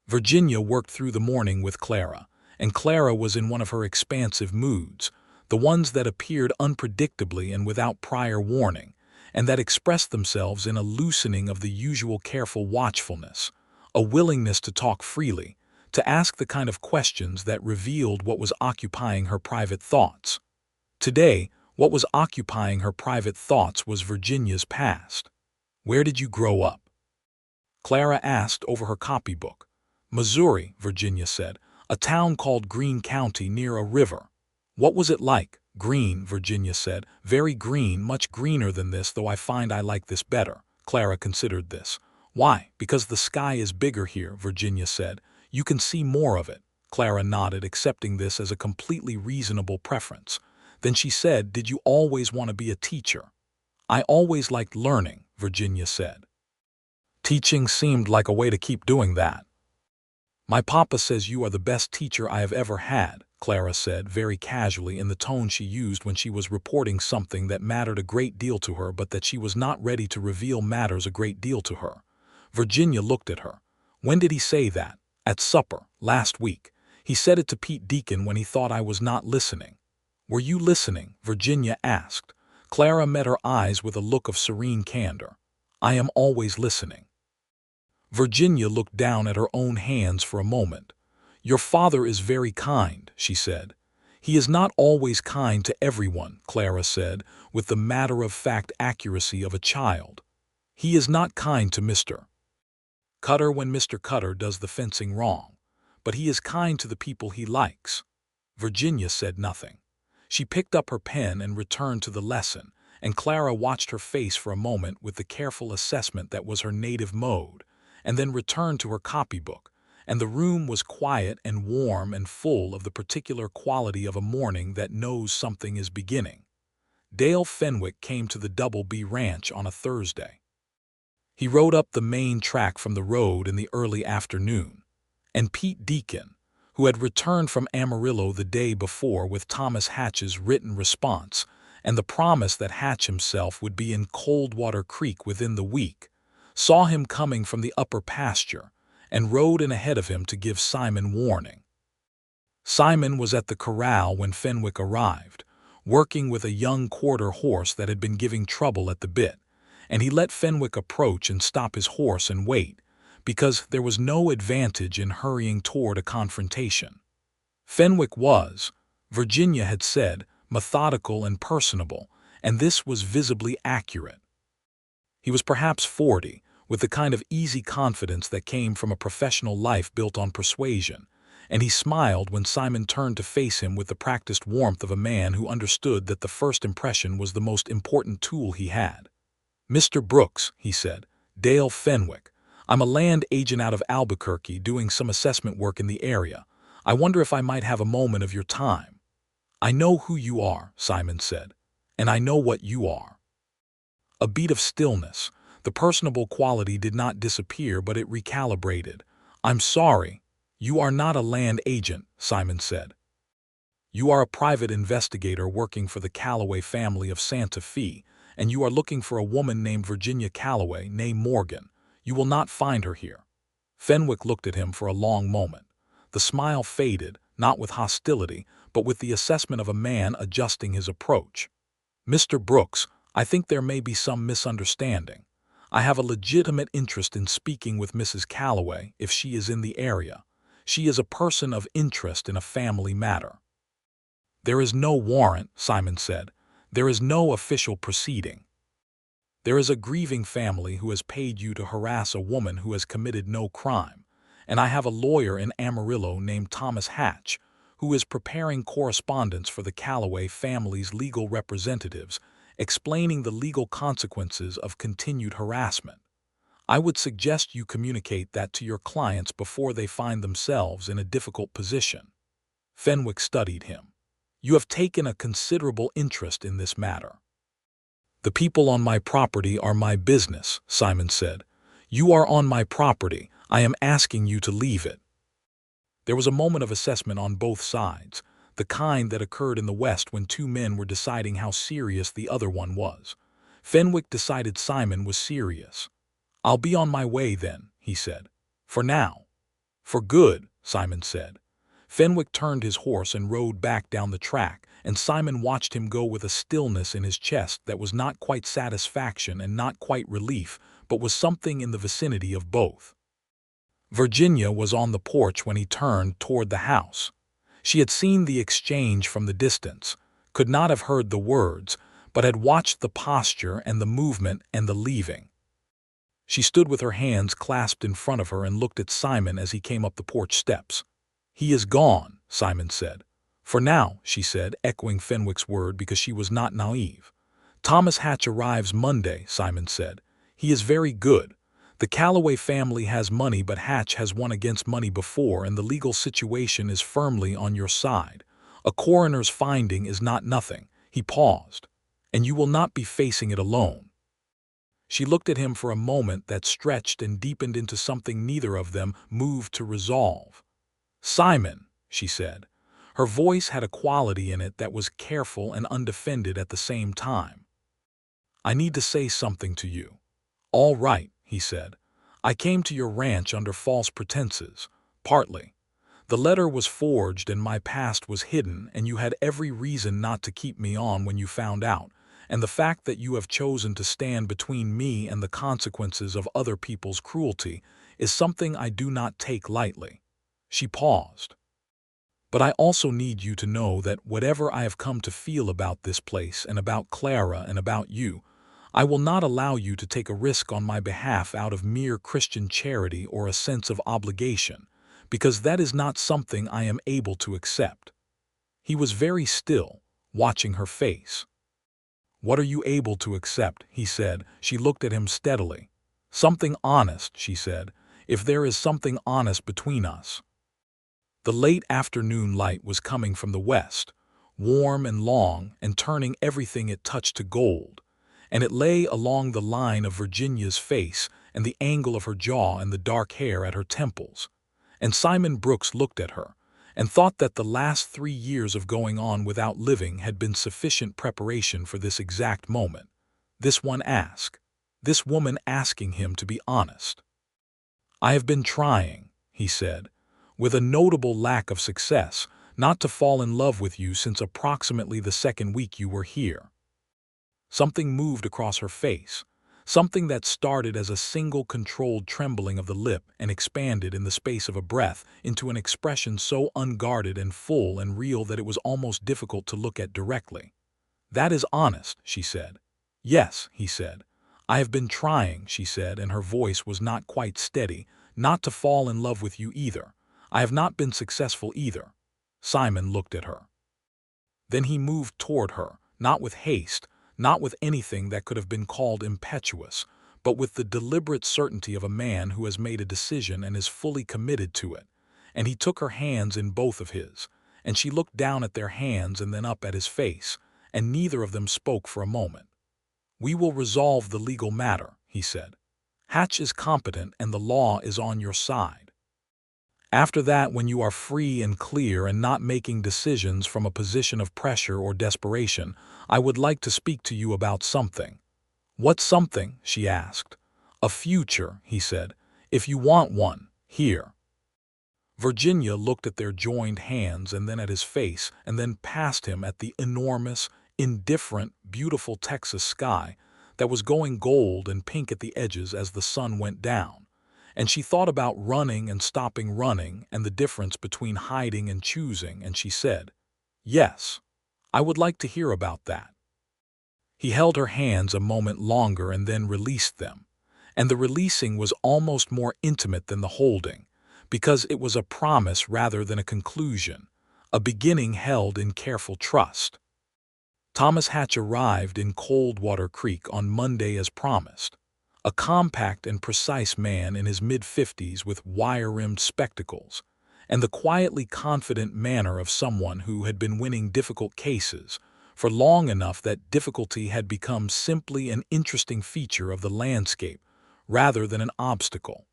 Virginia worked through the morning with Clara, and Clara was in one of her expansive moods, the ones that appeared unpredictably and without prior warning, and that expressed themselves in a loosening of the usual careful watchfulness, a willingness to talk freely, to ask the kind of questions that revealed what was occupying her private thoughts. Today, what was occupying her private thoughts was Virginia's past. "Where did you grow up?" Clara asked over her copybook. "Missouri," Virginia said, "a town called Greene County near a river." "What was it like?" "Green," Virginia said. "Very green, much greener than this, though I find I like this better." Clara considered this. "Why?" "Because the sky is bigger here," Virginia said. "You can see more of it." Clara nodded, accepting this as a completely reasonable preference. Then she said, "Did you always want to be a teacher?" "I always liked learning," Virginia said. "Teaching seemed like a way to keep doing that." "My papa says you are the best teacher I have ever had," Clara said, very casually, in the tone she used when she was reporting something that mattered a great deal to her but that she was not ready to reveal matters a great deal to her. Virginia looked at her. "When did he say that?" "At supper, last week. He said it to Pete Deacon when he thought I was not listening." "Were you listening?" Virginia asked. Clara met her eyes with a look of serene candor. "I am always listening." Virginia looked down at her own hands for a moment. "Your father is very kind," she said. "He is not always kind to everyone," Clara said, with the matter-of-fact accuracy of a child. "He is not kind to Mr. Cutter when Mr. Cutter does the fencing wrong. But he is kind to the people he likes. Virginia said nothing. She picked up her pen and returned to the lesson, and Clara watched her face for a moment with the careful assessment that was her native mode, and then returned to her copybook, and the room was quiet and warm and full of the particular quality of a morning that knows something is beginning. Dale Fenwick came to the Double B Ranch on a Thursday. He rode up the main track from the road in the early afternoon, and Pete Deacon, who had returned from Amarillo the day before with Thomas Hatch's written response and the promise that Hatch himself would be in Coldwater Creek within the week, saw him coming from the upper pasture and rode in ahead of him to give Simon warning. Simon was at the corral when Fenwick arrived, working with a young quarter horse that had been giving trouble at the bit, and he let Fenwick approach and stop his horse and wait, because there was no advantage in hurrying toward a confrontation. Fenwick was, Virginia had said, methodical and personable, and this was visibly accurate. He was perhaps 40, with the kind of easy confidence that came from a professional life built on persuasion, and he smiled when Simon turned to face him with the practiced warmth of a man who understood that the first impression was the most important tool he had. "Mr. Brooks," he said, "Dale Fenwick. I'm a land agent out of Albuquerque doing some assessment work in the area. I wonder if I might have a moment of your time." "I know who you are," Simon said, "and I know what you are." A beat of stillness. The personable quality did not disappear, but it recalibrated. "I'm sorry. You are not a land agent," Simon said. "You are a private investigator working for the Calloway family of Santa Fe, and you are looking for a woman named Virginia Calloway, née Morgan. You will not find her here." Fenwick looked at him for a long moment. The smile faded, not with hostility, but with the assessment of a man adjusting his approach. "Mr. Brooks, I think there may be some misunderstanding. I have a legitimate interest in speaking with Mrs. Calloway if she is in the area. She is a person of interest in a family matter." "There is no warrant," Simon said. "There is no official proceeding. There is a grieving family who has paid you to harass a woman who has committed no crime, and I have a lawyer in Amarillo named Thomas Hatch, who is preparing correspondence for the Calloway family's legal representatives, explaining the legal consequences of continued harassment. I would suggest you communicate that to your clients before they find themselves in a difficult position." Fenwick studied him. "You have taken a considerable interest in this matter." "The people on my property are my business," Simon said. "You are on my property. I am asking you to leave it." There was a moment of assessment on both sides, the kind that occurred in the West when two men were deciding how serious the other one was. Fenwick decided Simon was serious. "I'll be on my way then," he said. "For now." "For good," Simon said. Fenwick turned his horse and rode back down the track, and Simon watched him go with a stillness in his chest that was not quite satisfaction and not quite relief, but was something in the vicinity of both. Virginia was on the porch when he turned toward the house. She had seen the exchange from the distance, could not have heard the words, but had watched the posture and the movement and the leaving. She stood with her hands clasped in front of her and looked at Simon as he came up the porch steps. "He is gone," Simon said. "For now," she said, echoing Fenwick's word because she was not naive. "Thomas Hatch arrives Monday," Simon said. "He is very good. The Calloway family has money, but Hatch has won against money before, and the legal situation is firmly on your side. A coroner's finding is not nothing." He paused. "And you will not be facing it alone." She looked at him for a moment that stretched and deepened into something neither of them moved to resolve. "Simon," she said. Her voice had a quality in it that was careful and undefended at the same time. "I need to say something to you." "All right," he said. "I came to your ranch under false pretenses, partly. The letter was forged and my past was hidden, and you had every reason not to keep me on when you found out, and the fact that you have chosen to stand between me and the consequences of other people's cruelty is something I do not take lightly." She paused. "But I also need you to know that whatever I have come to feel about this place and about Clara and about you, I will not allow you to take a risk on my behalf out of mere Christian charity or a sense of obligation, because that is not something I am able to accept." He was very still, watching her face. "What are you able to accept?" he said. She looked at him steadily. "Something honest," she said, "if there is something honest between us." The late afternoon light was coming from the west, warm and long and turning everything it touched to gold, and it lay along the line of Virginia's face and the angle of her jaw and the dark hair at her temples. And Simon Brooks looked at her, and thought that the last 3 years of going on without living had been sufficient preparation for this exact moment. This one ask. This woman asking him to be honest. "I have been trying," he said, "with a notable lack of success, not to fall in love with you since approximately the second week you were here." Something moved across her face, something that started as a single controlled trembling of the lip and expanded in the space of a breath into an expression so unguarded and full and real that it was almost difficult to look at directly. "That is honest," she said. "Yes," he said. "I have been trying," she said, and her voice was not quite steady, "not to fall in love with you either. I have not been successful either." Simon looked at her. Then he moved toward her, not with haste, not with anything that could have been called impetuous, but with the deliberate certainty of a man who has made a decision and is fully committed to it. And he took her hands in both of his, and she looked down at their hands and then up at his face, and neither of them spoke for a moment. "We will resolve the legal matter," he said. "Hatch is competent and the law is on your side. After that, when you are free and clear and not making decisions from a position of pressure or desperation, I would like to speak to you about something." "What something?" she asked. "A future," he said. "If you want one, here." Virginia looked at their joined hands and then at his face and then past him at the enormous, indifferent, beautiful Texas sky that was going gold and pink at the edges as the sun went down. And she thought about running and stopping running and the difference between hiding and choosing, and she said, "Yes, I would like to hear about that." He held her hands a moment longer and then released them, and the releasing was almost more intimate than the holding, because it was a promise rather than a conclusion, a beginning held in careful trust. Thomas Hatch arrived in Coldwater Creek on Monday as promised. A compact and precise man in his mid-50s with wire-rimmed spectacles, and the quietly confident manner of someone who had been winning difficult cases for long enough that difficulty had become simply an interesting feature of the landscape rather than an obstacle.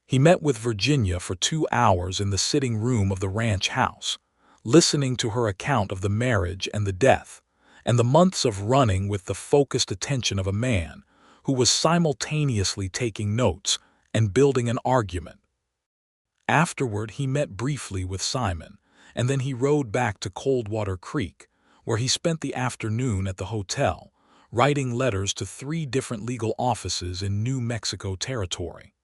He met with Virginia for 2 hours in the sitting room of the ranch house, listening to her account of the marriage and the death, and the months of running with the focused attention of a man who was simultaneously taking notes and building an argument. Afterward, he met briefly with Simon, and then he rode back to Coldwater Creek, where he spent the afternoon at the hotel, writing letters to 3 different legal offices in New Mexico territory.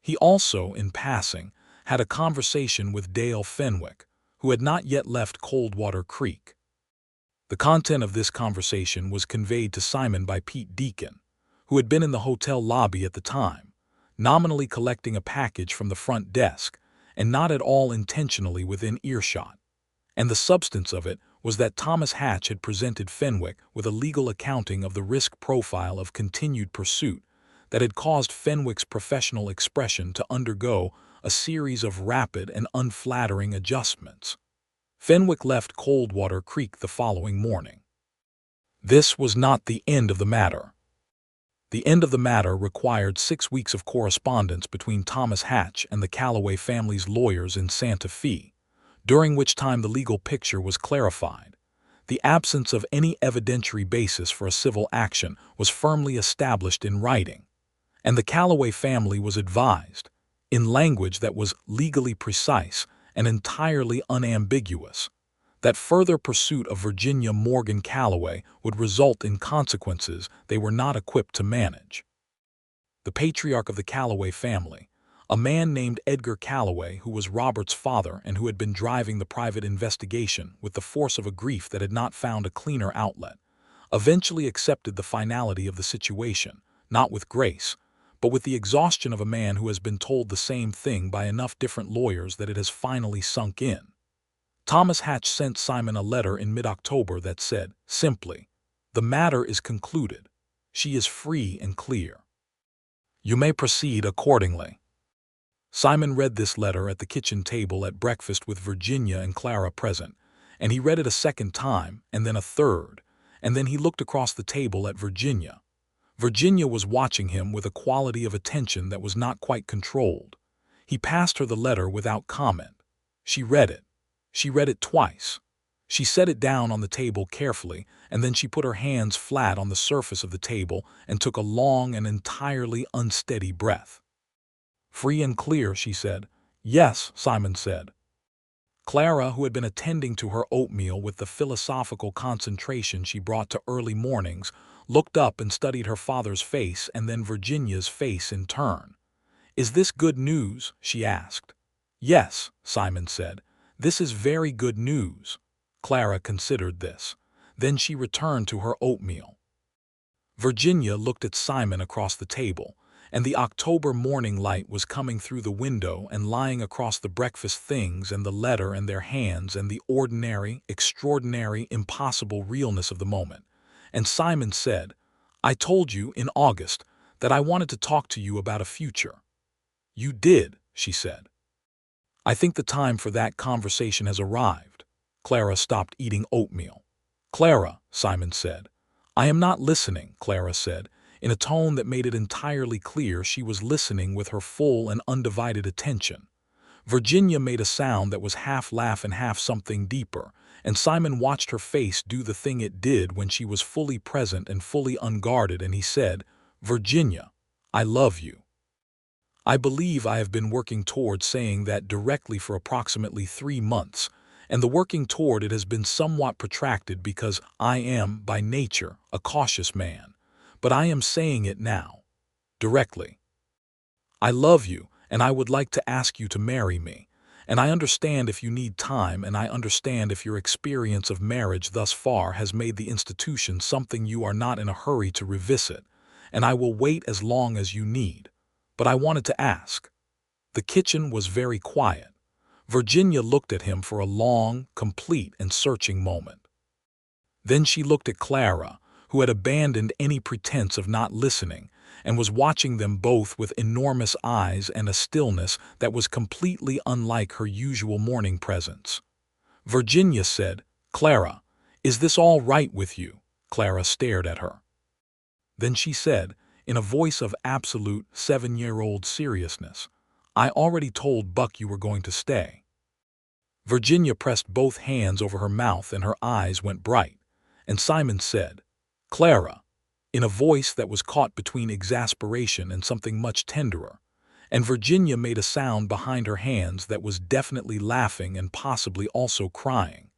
He also, in passing, had a conversation with Dale Fenwick, who had not yet left Coldwater Creek. The content of this conversation was conveyed to Simon by Pete Deacon, who had been in the hotel lobby at the time, nominally collecting a package from the front desk, and not at all intentionally within earshot. And the substance of it was that Thomas Hatch had presented Fenwick with a legal accounting of the risk profile of continued pursuit that had caused Fenwick's professional expression to undergo a series of rapid and unflattering adjustments. Fenwick left Coldwater Creek the following morning. This was not the end of the matter. The end of the matter required 6 weeks of correspondence between Thomas Hatch and the Calloway family's lawyers in Santa Fe, during which time the legal picture was clarified. The absence of any evidentiary basis for a civil action was firmly established in writing, and the Calloway family was advised, in language that was legally precise and entirely unambiguous, that further pursuit of Virginia Morgan Calloway would result in consequences they were not equipped to manage. The patriarch of the Calloway family, a man named Edgar Calloway, who was Robert's father and who had been driving the private investigation with the force of a grief that had not found a cleaner outlet, eventually accepted the finality of the situation, not with grace, but with the exhaustion of a man who has been told the same thing by enough different lawyers that it has finally sunk in. Thomas Hatch sent Simon a letter in mid-October that said, simply, "The matter is concluded. She is free and clear. You may proceed accordingly." Simon read this letter at the kitchen table at breakfast with Virginia and Clara present, and he read it a second time, and then a third, and then he looked across the table at Virginia. Virginia was watching him with a quality of attention that was not quite controlled. He passed her the letter without comment. She read it. She read it twice. She set it down on the table carefully, and then she put her hands flat on the surface of the table and took a long and entirely unsteady breath. "Free and clear," she said. "Yes," Simon said. Clara, who had been attending to her oatmeal with the philosophical concentration she brought to early mornings, looked up and studied her father's face and then Virginia's face in turn. "Is this good news?" she asked. "Yes," Simon said. "This is very good news." Clara considered this. Then she returned to her oatmeal. Virginia looked at Simon across the table, and the October morning light was coming through the window and lying across the breakfast things and the letter and their hands and the ordinary, extraordinary, impossible realness of the moment. And Simon said, "I told you in August that I wanted to talk to you about a future." "You did," she said. "I think the time for that conversation has arrived." Clara stopped eating oatmeal. "Clara," Simon said. "I am not listening," Clara said, in a tone that made it entirely clear she was listening with her full and undivided attention. Virginia made a sound that was half laugh and half something deeper, and Simon watched her face do the thing it did when she was fully present and fully unguarded, and he said, "Virginia, I love you." I believe I have been working toward saying that directly for approximately 3 months, and the working toward it has been somewhat protracted because I am, by nature, a cautious man. But I am saying it now, directly. I love you, and I would like to ask you to marry me. And I understand if you need time, and I understand if your experience of marriage thus far has made the institution something you are not in a hurry to revisit, and I will wait as long as you need. But I wanted to ask. The kitchen was very quiet. Virginia looked at him for a long, complete, and searching moment. Then she looked at Clara, who had abandoned any pretense of not listening, and was watching them both with enormous eyes and a stillness that was completely unlike her usual morning presence. Virginia said, "Clara, is this all right with you?" Clara stared at her. Then she said, in a voice of absolute 7-year-old seriousness, "I already told Buck you were going to stay." Virginia pressed both hands over her mouth and her eyes went bright, and Simon said, "Clara," in a voice that was caught between exasperation and something much tenderer, and Virginia made a sound behind her hands that was definitely laughing and possibly also crying,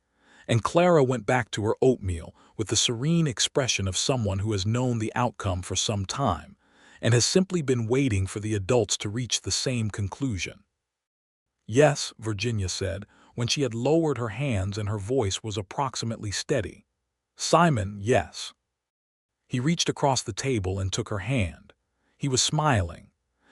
and Clara went back to her oatmeal with the serene expression of someone who has known the outcome for some time and has simply been waiting for the adults to reach the same conclusion. "Yes," Virginia said, when she had lowered her hands and her voice was approximately steady. "Simon, yes." He reached across the table and took her hand. He was smiling.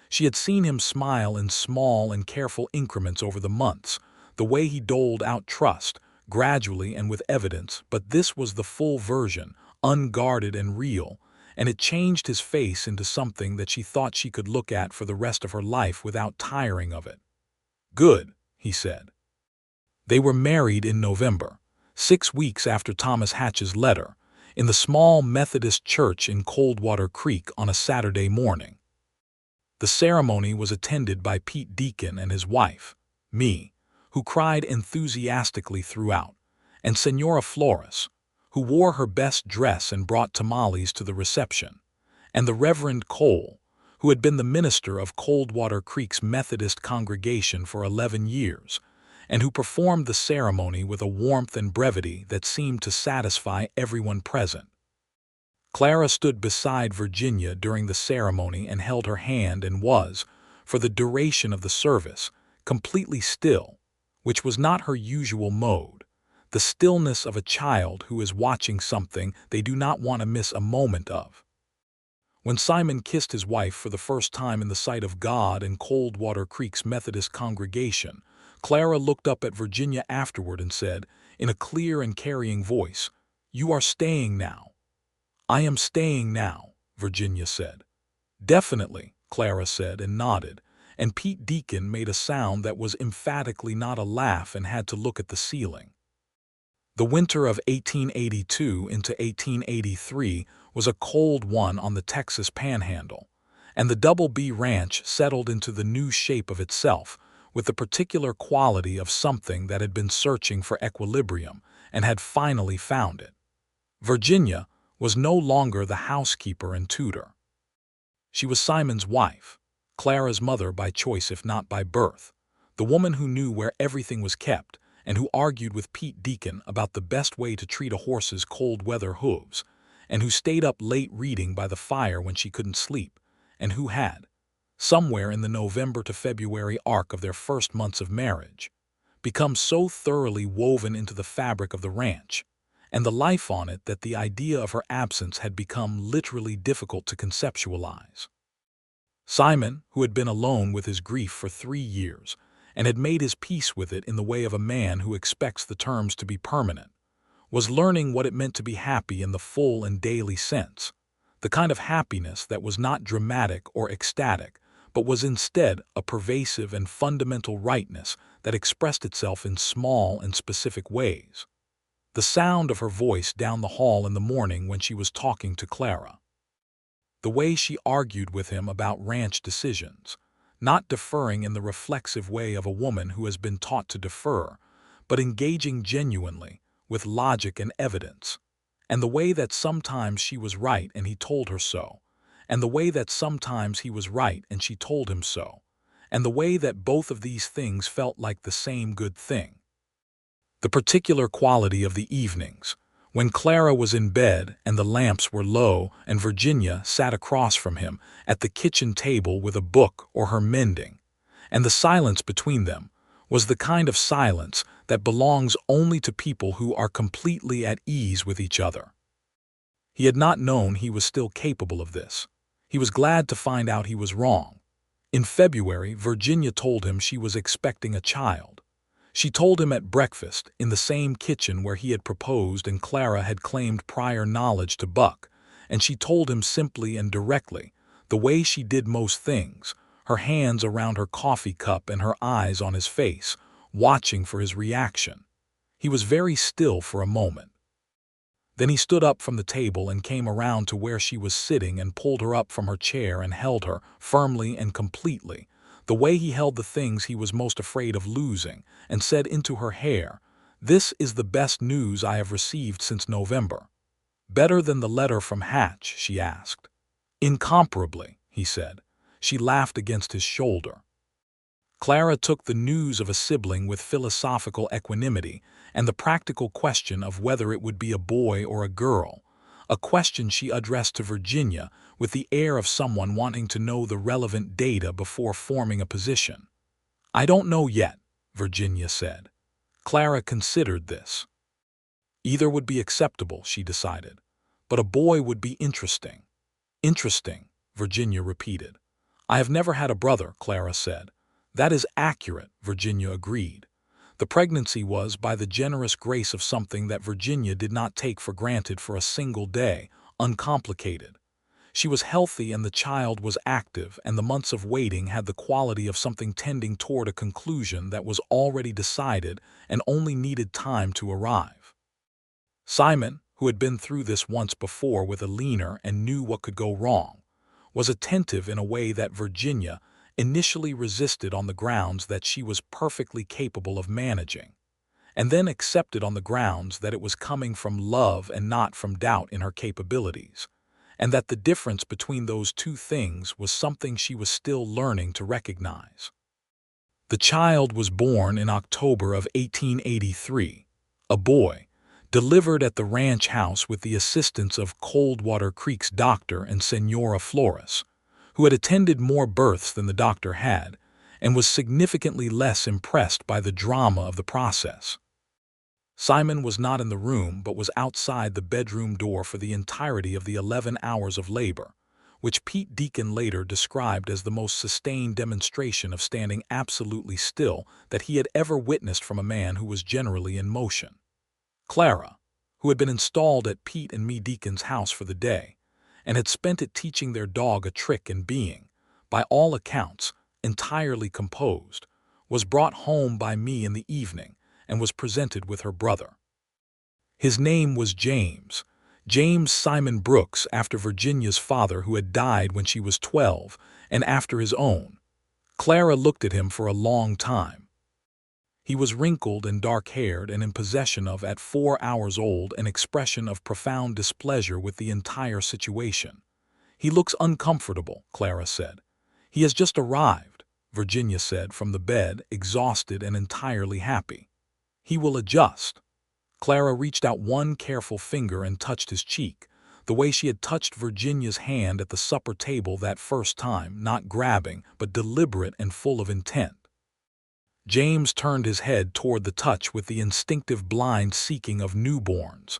She had seen him smile in small and careful increments over the months, the way he doled out trust, gradually and with evidence, but this was the full version, unguarded and real, and it changed his face into something that she thought she could look at for the rest of her life without tiring of it. "Good," he said. They were married in November, 6 weeks after Thomas Hatch's letter, in the small Methodist church in Coldwater Creek on a Saturday morning. The ceremony was attended by Pete Deacon and his wife, me, who cried enthusiastically throughout, and Senora Flores, who wore her best dress and brought tamales to the reception, and the Reverend Cole, who had been the minister of Coldwater Creek's Methodist congregation for 11 years, and who performed the ceremony with a warmth and brevity that seemed to satisfy everyone present. Clara stood beside Virginia during the ceremony and held her hand and was, for the duration of the service, completely still, which was not her usual mode. the stillness of a child who is watching something they do not want to miss a moment of. When Simon kissed his wife for the first time in the sight of God in Coldwater Creek's Methodist congregation, Clara looked up at Virginia afterward and said, in a clear and carrying voice, "You are staying now." "I am staying now," Virginia said. "Definitely," Clara said and nodded, and Pete Deacon made a sound that was emphatically not a laugh and had to look at the ceiling. The winter of 1882 into 1883 was a cold one on the Texas Panhandle, and the Double B Ranch settled into the new shape of itself, with the particular quality of something that had been searching for equilibrium and had finally found it. Virginia was no longer the housekeeper and tutor. She was Simon's wife, Clara's mother by choice if not by birth, the woman who knew where everything was kept, and who argued with Pete Deacon about the best way to treat a horse's cold-weather hooves, and who stayed up late reading by the fire when she couldn't sleep, and who had, somewhere in the November to February arc of their first months of marriage, become so thoroughly woven into the fabric of the ranch and the life on it that the idea of her absence had become literally difficult to conceptualize. Simon, who had been alone with his grief for 3 years, and had made his peace with it in the way of a man who expects the terms to be permanent, was learning what it meant to be happy in the full and daily sense, the kind of happiness that was not dramatic or ecstatic, but was instead a pervasive and fundamental rightness that expressed itself in small and specific ways. The sound of her voice down the hall in the morning when she was talking to Clara. The way she argued with him about ranch decisions, not deferring in the reflexive way of a woman who has been taught to defer, but engaging genuinely, with logic and evidence, and the way that sometimes she was right and he told her so, and the way that sometimes he was right and she told him so, and the way that both of these things felt like the same good thing. The particular quality of the evenings, when Clara was in bed and the lamps were low and Virginia sat across from him at the kitchen table with a book or her mending, and the silence between them was the kind of silence that belongs only to people who are completely at ease with each other. He had not known he was still capable of this. He was glad to find out he was wrong. In February, Virginia told him she was expecting a child. She told him at breakfast, in the same kitchen where he had proposed and Clara had claimed prior knowledge to Buck, and she told him simply and directly, the way she did most things, her hands around her coffee cup and her eyes on his face, watching for his reaction. He was very still for a moment. Then he stood up from the table and came around to where she was sitting and pulled her up from her chair and held her, firmly and completely, the way he held the things he was most afraid of losing, and said into her hair, "This is the best news I have received since November." "Better than the letter from Hatch?" she asked. "Incomparably," he said. She laughed against his shoulder. Clara took the news of a sibling with philosophical equanimity and the practical question of whether it would be a boy or a girl, a question she addressed to Virginia with the air of someone wanting to know the relevant data before forming a position. "I don't know yet," Virginia said. Clara considered this. Either would be acceptable, she decided, but a boy would be interesting. "Interesting," Virginia repeated. "I have never had a brother," Clara said. "That is accurate," Virginia agreed. The pregnancy was, by the generous grace of something that Virginia did not take for granted for a single day, uncomplicated. She was healthy and the child was active, and the months of waiting had the quality of something tending toward a conclusion that was already decided and only needed time to arrive. Simon, who had been through this once before with a leaner and knew what could go wrong, was attentive in a way that Virginia initially resisted on the grounds that she was perfectly capable of managing, and then accepted on the grounds that it was coming from love and not from doubt in her capabilities, and that the difference between those two things was something she was still learning to recognize. The child was born in October of 1883, a boy, delivered at the ranch house with the assistance of Coldwater Creek's doctor and Senora Flores, who had attended more births than the doctor had, and was significantly less impressed by the drama of the process. Simon was not in the room but was outside the bedroom door for the entirety of the 11 hours of labor, which Pete Deacon later described as the most sustained demonstration of standing absolutely still that he had ever witnessed from a man who was generally in motion. Clara, who had been installed at Pete and me Deacon's house for the day, and had spent it teaching their dog a trick and being, by all accounts, entirely composed, was brought home by me in the evening and was presented with her brother. His name was James Simon Brooks, after Virginia's father, who had died when she was 12, and after his own. Clara looked at him for a long time. He was wrinkled and dark-haired and in possession of, at 4 hours old, an expression of profound displeasure with the entire situation. "He looks uncomfortable," Clara said. "He has just arrived," Virginia said, from the bed, exhausted and entirely happy. "He will adjust." Clara reached out one careful finger and touched his cheek, the way she had touched Virginia's hand at the supper table that first time, not grabbing, but deliberate and full of intent. James turned his head toward the touch with the instinctive blind seeking of newborns.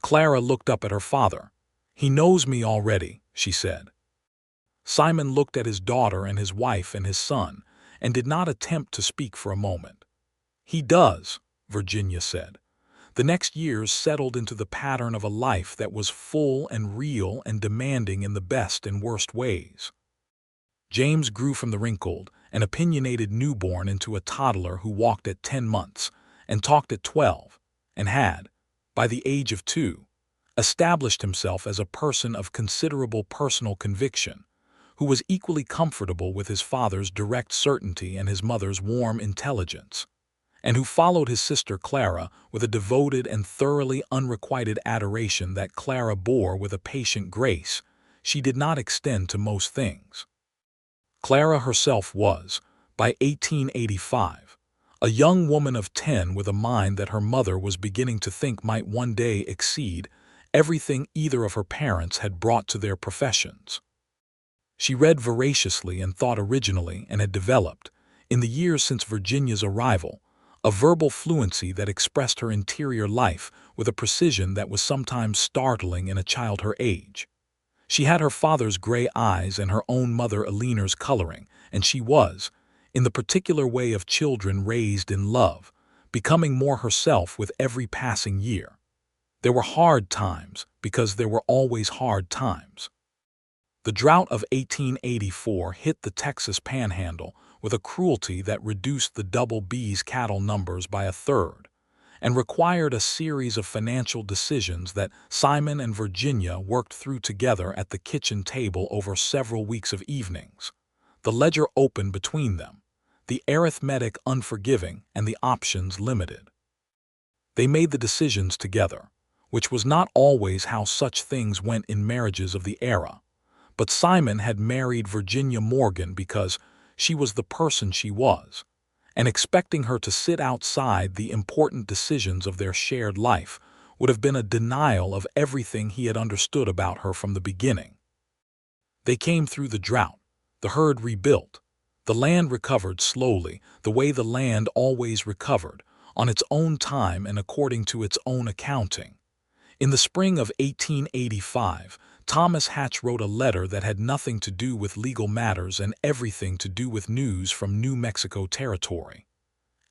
Clara looked up at her father. "He knows me already," she said. Simon looked at his daughter and his wife and his son, and did not attempt to speak for a moment. "He does," Virginia said. The next years settled into the pattern of a life that was full and real and demanding in the best and worst ways. James grew from the wrinkled and opinionated newborn into a toddler who walked at 10 months and talked at 12, and had, by the age of 2, established himself as a person of considerable personal conviction, who was equally comfortable with his father's direct certainty and his mother's warm intelligence, and who followed his sister Clara with a devoted and thoroughly unrequited adoration that Clara bore with a patient grace she did not extend to most things. Clara herself was, by 1885, a young woman of 10 with a mind that her mother was beginning to think might one day exceed everything either of her parents had brought to their professions. She read voraciously and thought originally, and had developed, in the years since Virginia's arrival, a verbal fluency that expressed her interior life with a precision that was sometimes startling in a child her age. She had her father's gray eyes and her own mother Eleanor's coloring, and she was, in the particular way of children raised in love, becoming more herself with every passing year. There were hard times, because there were always hard times. The drought of 1884 hit the Texas Panhandle with a cruelty that reduced the Double B's cattle numbers by 1/3, and required a series of financial decisions that Simon and Virginia worked through together at the kitchen table over several weeks of evenings, the ledger open between them, the arithmetic unforgiving and the options limited. They made the decisions together, which was not always how such things went in marriages of the era, but Simon had married Virginia Morgan because she was the person she was, and expecting her to sit outside the important decisions of their shared life would have been a denial of everything he had understood about her from the beginning. They came through the drought, the herd rebuilt, the land recovered slowly, the way the land always recovered, on its own time and according to its own accounting. In the spring of 1885, Thomas Hatch wrote a letter that had nothing to do with legal matters and everything to do with news from New Mexico Territory.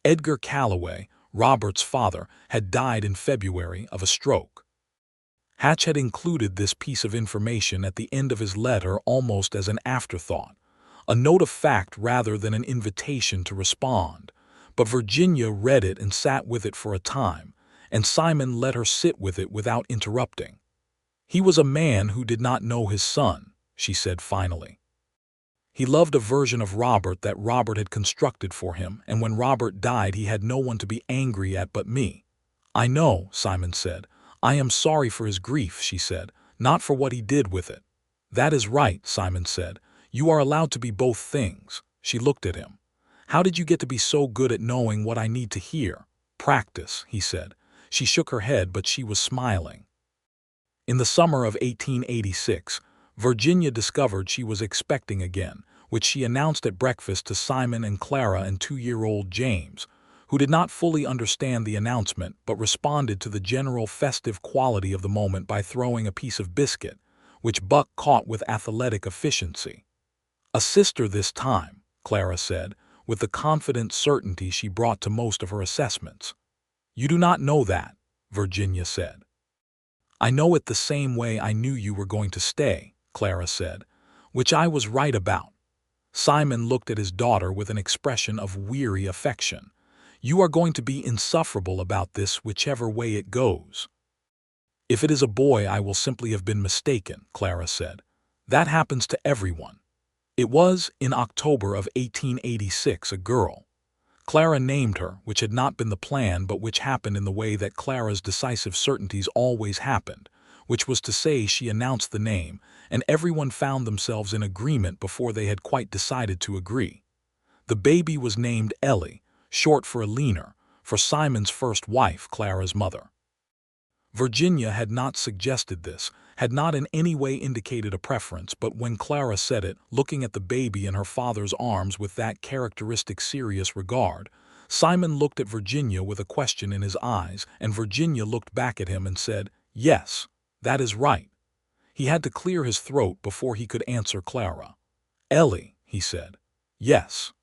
Edgar Calloway, Robert's father, had died in February of a stroke. Hatch had included this piece of information at the end of his letter almost as an afterthought, a note of fact rather than an invitation to respond, but Virginia read it and sat with it for a time, and Simon let her sit with it without interrupting. "He was a man who did not know his son," she said finally. "He loved a version of Robert that Robert had constructed for him, and when Robert died he had no one to be angry at but me." "I know," Simon said. "I am sorry for his grief," she said, "not for what he did with it." "That is right," Simon said. "You are allowed to be both things." She looked at him. "How did you get to be so good at knowing what I need to hear?" "Practice," he said. She shook her head, but she was smiling. In the summer of 1886, Virginia discovered she was expecting again, which she announced at breakfast to Simon and Clara and 2-year-old James, who did not fully understand the announcement but responded to the general festive quality of the moment by throwing a piece of biscuit, which Buck caught with athletic efficiency. "A sister this time," Clara said, with the confident certainty she brought to most of her assessments. "You do not know that," Virginia said. "I know it the same way I knew you were going to stay," Clara said, "which I was right about." Simon looked at his daughter with an expression of weary affection. "You are going to be insufferable about this whichever way it goes." "If it is a boy, I will simply have been mistaken," Clara said. "That happens to everyone." It was, in October of 1886, a girl. Clara named her, which had not been the plan but which happened in the way that Clara's decisive certainties always happened, which was to say she announced the name, and everyone found themselves in agreement before they had quite decided to agree. The baby was named Ellie, short for Eleanor, for Simon's first wife, Clara's mother. Virginia had not suggested this, had not in any way indicated a preference, but when Clara said it, looking at the baby in her father's arms with that characteristic serious regard, Simon looked at Virginia with a question in his eyes, and Virginia looked back at him and said, "Yes, that is right." He had to clear his throat before he could answer Clara. "Ellie," he said. "Yes."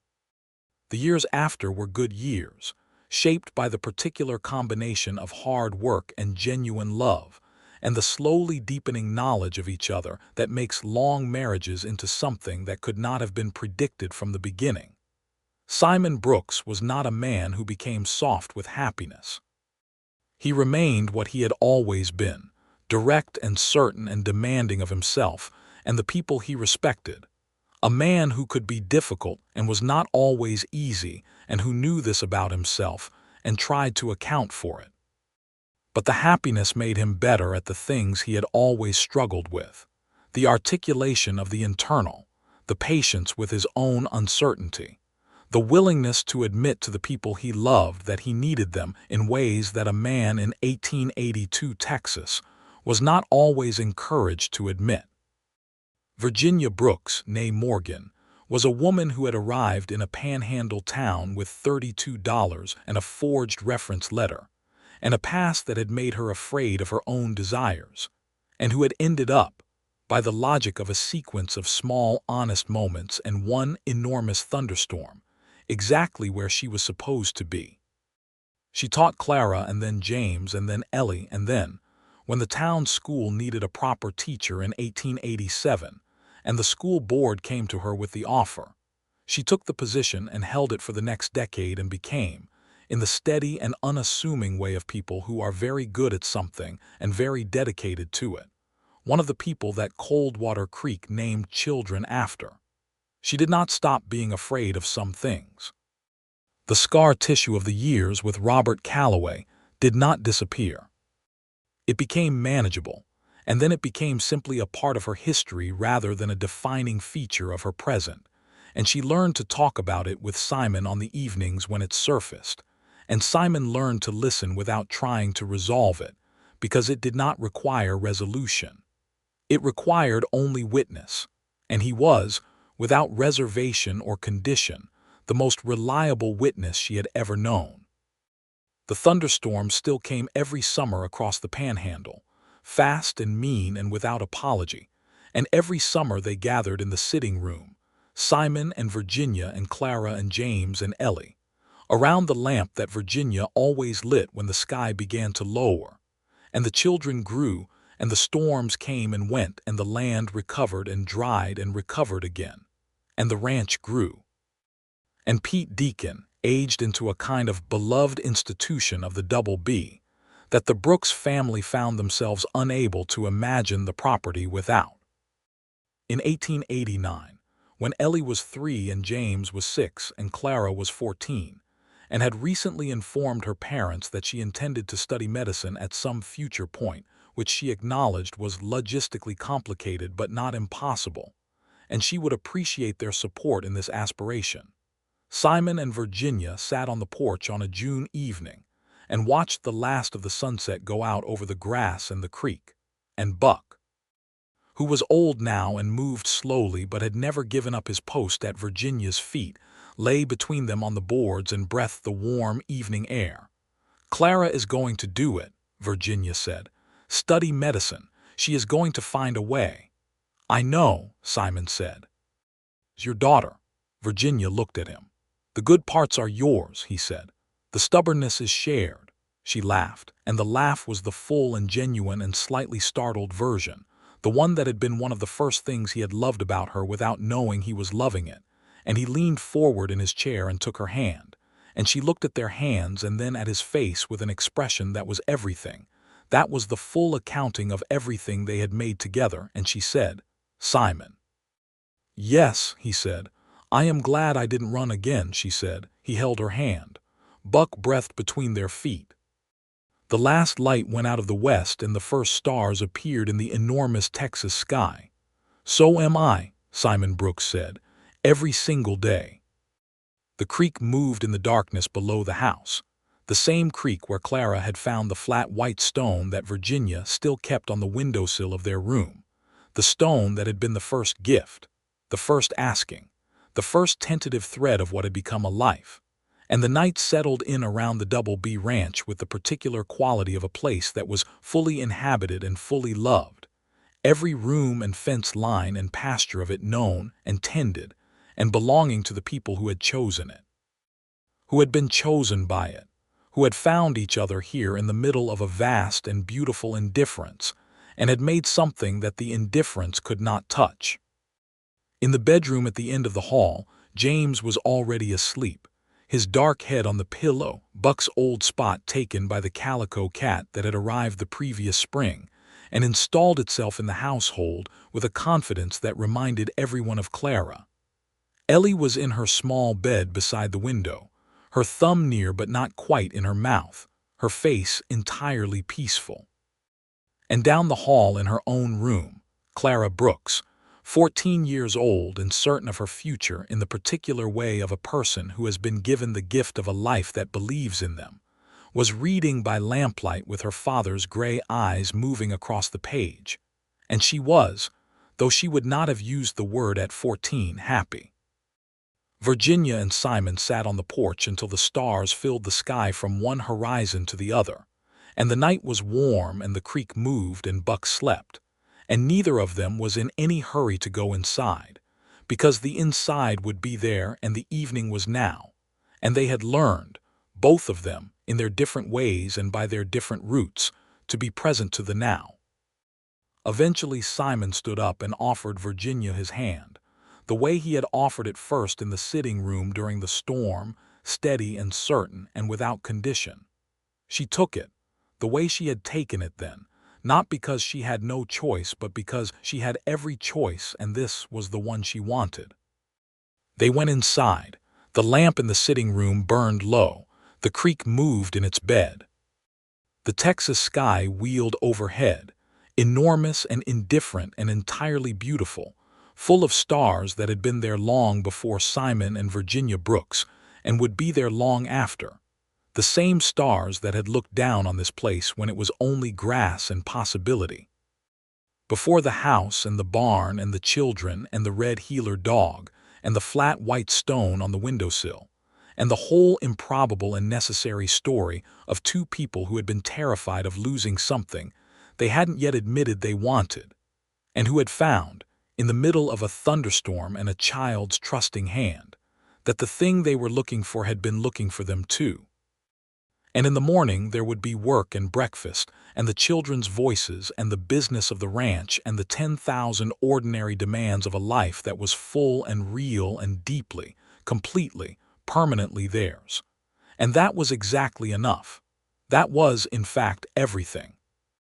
The years after were good years, shaped by the particular combination of hard work and genuine love, and the slowly deepening knowledge of each other that makes long marriages into something that could not have been predicted from the beginning. Simon Brooks was not a man who became soft with happiness. He remained what he had always been, direct and certain and demanding of himself and the people he respected. A man who could be difficult and was not always easy, and who knew this about himself and tried to account for it. But the happiness made him better at the things he had always struggled with: the articulation of the internal, the patience with his own uncertainty, the willingness to admit to the people he loved that he needed them in ways that a man in 1882 Texas was not always encouraged to admit. Virginia Brooks, née Morgan, was a woman who had arrived in a panhandle town with $32 and a forged reference letter, and a past that had made her afraid of her own desires, and who had ended up, by the logic of a sequence of small, honest moments and one enormous thunderstorm, exactly where she was supposed to be. She taught Clara and then James and then Ellie, and then, when the town school needed a proper teacher in 1887, and the school board came to her with the offer, she took the position and held it for the next decade and became, in the steady and unassuming way of people who are very good at something and very dedicated to it, one of the people that Coldwater Creek named children after. She did not stop being afraid of some things. The scar tissue of the years with Robert Calloway did not disappear. It became manageable, and then it became simply a part of her history rather than a defining feature of her present, and she learned to talk about it with Simon on the evenings when it surfaced, and Simon learned to listen without trying to resolve it, because it did not require resolution. It required only witness, and he was, without reservation or condition, the most reliable witness she had ever known. The thunderstorm still came every summer across the panhandle, fast and mean and without apology, and every summer they gathered in the sitting room, Simon and Virginia and Clara and James and Ellie, around the lamp that Virginia always lit when the sky began to lower, and the children grew, and the storms came and went, and the land recovered and dried and recovered again, and the ranch grew. And Pete Deacon aged into a kind of beloved institution of the Double B, that the Brooks family found themselves unable to imagine the property without. In 1889, when Ellie was 3 and James was 6 and Clara was 14, and had recently informed her parents that she intended to study medicine at some future point, which she acknowledged was logistically complicated but not impossible, and she would appreciate their support in this aspiration, Simon and Virginia sat on the porch on a June evening and watched the last of the sunset go out over the grass and the creek, and Buck, who was old now and moved slowly but had never given up his post at Virginia's feet, lay between them on the boards and breathed the warm evening air. "Clara is going to do it," Virginia said. "Study medicine. She is going to find a way." "I know," Simon said. "It's your daughter." Virginia looked at him. "The good parts are yours," he said. "The stubbornness is shared." She laughed, and the laugh was the full and genuine and slightly startled version, the one that had been one of the first things he had loved about her without knowing he was loving it. And he leaned forward in his chair and took her hand, and she looked at their hands and then at his face with an expression that was everything. That was the full accounting of everything they had made together, and she said, "Simon." "Yes," he said. "I am glad I didn't run again," she said. He held her hand. Buck breathed between their feet. The last light went out of the west and the first stars appeared in the enormous Texas sky. "So am I," Simon Brooks said, "every single day." The creek moved in the darkness below the house, the same creek where Clara had found the flat white stone that Virginia still kept on the windowsill of their room, the stone that had been the first gift, the first asking, the first tentative thread of what had become a life. And the night settled in around the Double B Ranch with the particular quality of a place that was fully inhabited and fully loved, every room and fence line and pasture of it known and tended, and belonging to the people who had chosen it, who had been chosen by it, who had found each other here in the middle of a vast and beautiful indifference, and had made something that the indifference could not touch. In the bedroom at the end of the hall, James was already asleep, his dark head on the pillow, Buck's old spot taken by the calico cat that had arrived the previous spring and installed itself in the household with a confidence that reminded everyone of Clara. Ellie was in her small bed beside the window, her thumb near but not quite in her mouth, her face entirely peaceful. And down the hall in her own room, Clara Brooks, 14 years old and certain of her future in the particular way of a person who has been given the gift of a life that believes in them, was reading by lamplight with her father's gray eyes moving across the page. And she was, though she would not have used the word at 14, happy. Virginia and Simon sat on the porch until the stars filled the sky from one horizon to the other, and the night was warm and the creek moved and Buck slept. And neither of them was in any hurry to go inside, because the inside would be there and the evening was now, and they had learned, both of them, in their different ways and by their different routes, to be present to the now. Eventually Simon stood up and offered Virginia his hand, the way he had offered it first in the sitting room during the storm, steady and certain and without condition. She took it, the way she had taken it then, not because she had no choice, but because she had every choice, and this was the one she wanted. They went inside. The lamp in the sitting room burned low. The creek moved in its bed. The Texas sky wheeled overhead, enormous and indifferent and entirely beautiful, full of stars that had been there long before Simon and Virginia Brooks, and would be there long after. The same stars that had looked down on this place when it was only grass and possibility. Before the house and the barn and the children and the red heeler dog and the flat white stone on the windowsill, and the whole improbable and necessary story of two people who had been terrified of losing something they hadn't yet admitted they wanted, and who had found, in the middle of a thunderstorm and a child's trusting hand, that the thing they were looking for had been looking for them too. And in the morning there would be work and breakfast, and the children's voices, and the business of the ranch, and the 10,000 ordinary demands of a life that was full and real and deeply, completely, permanently theirs. And that was exactly enough. That was, in fact, everything.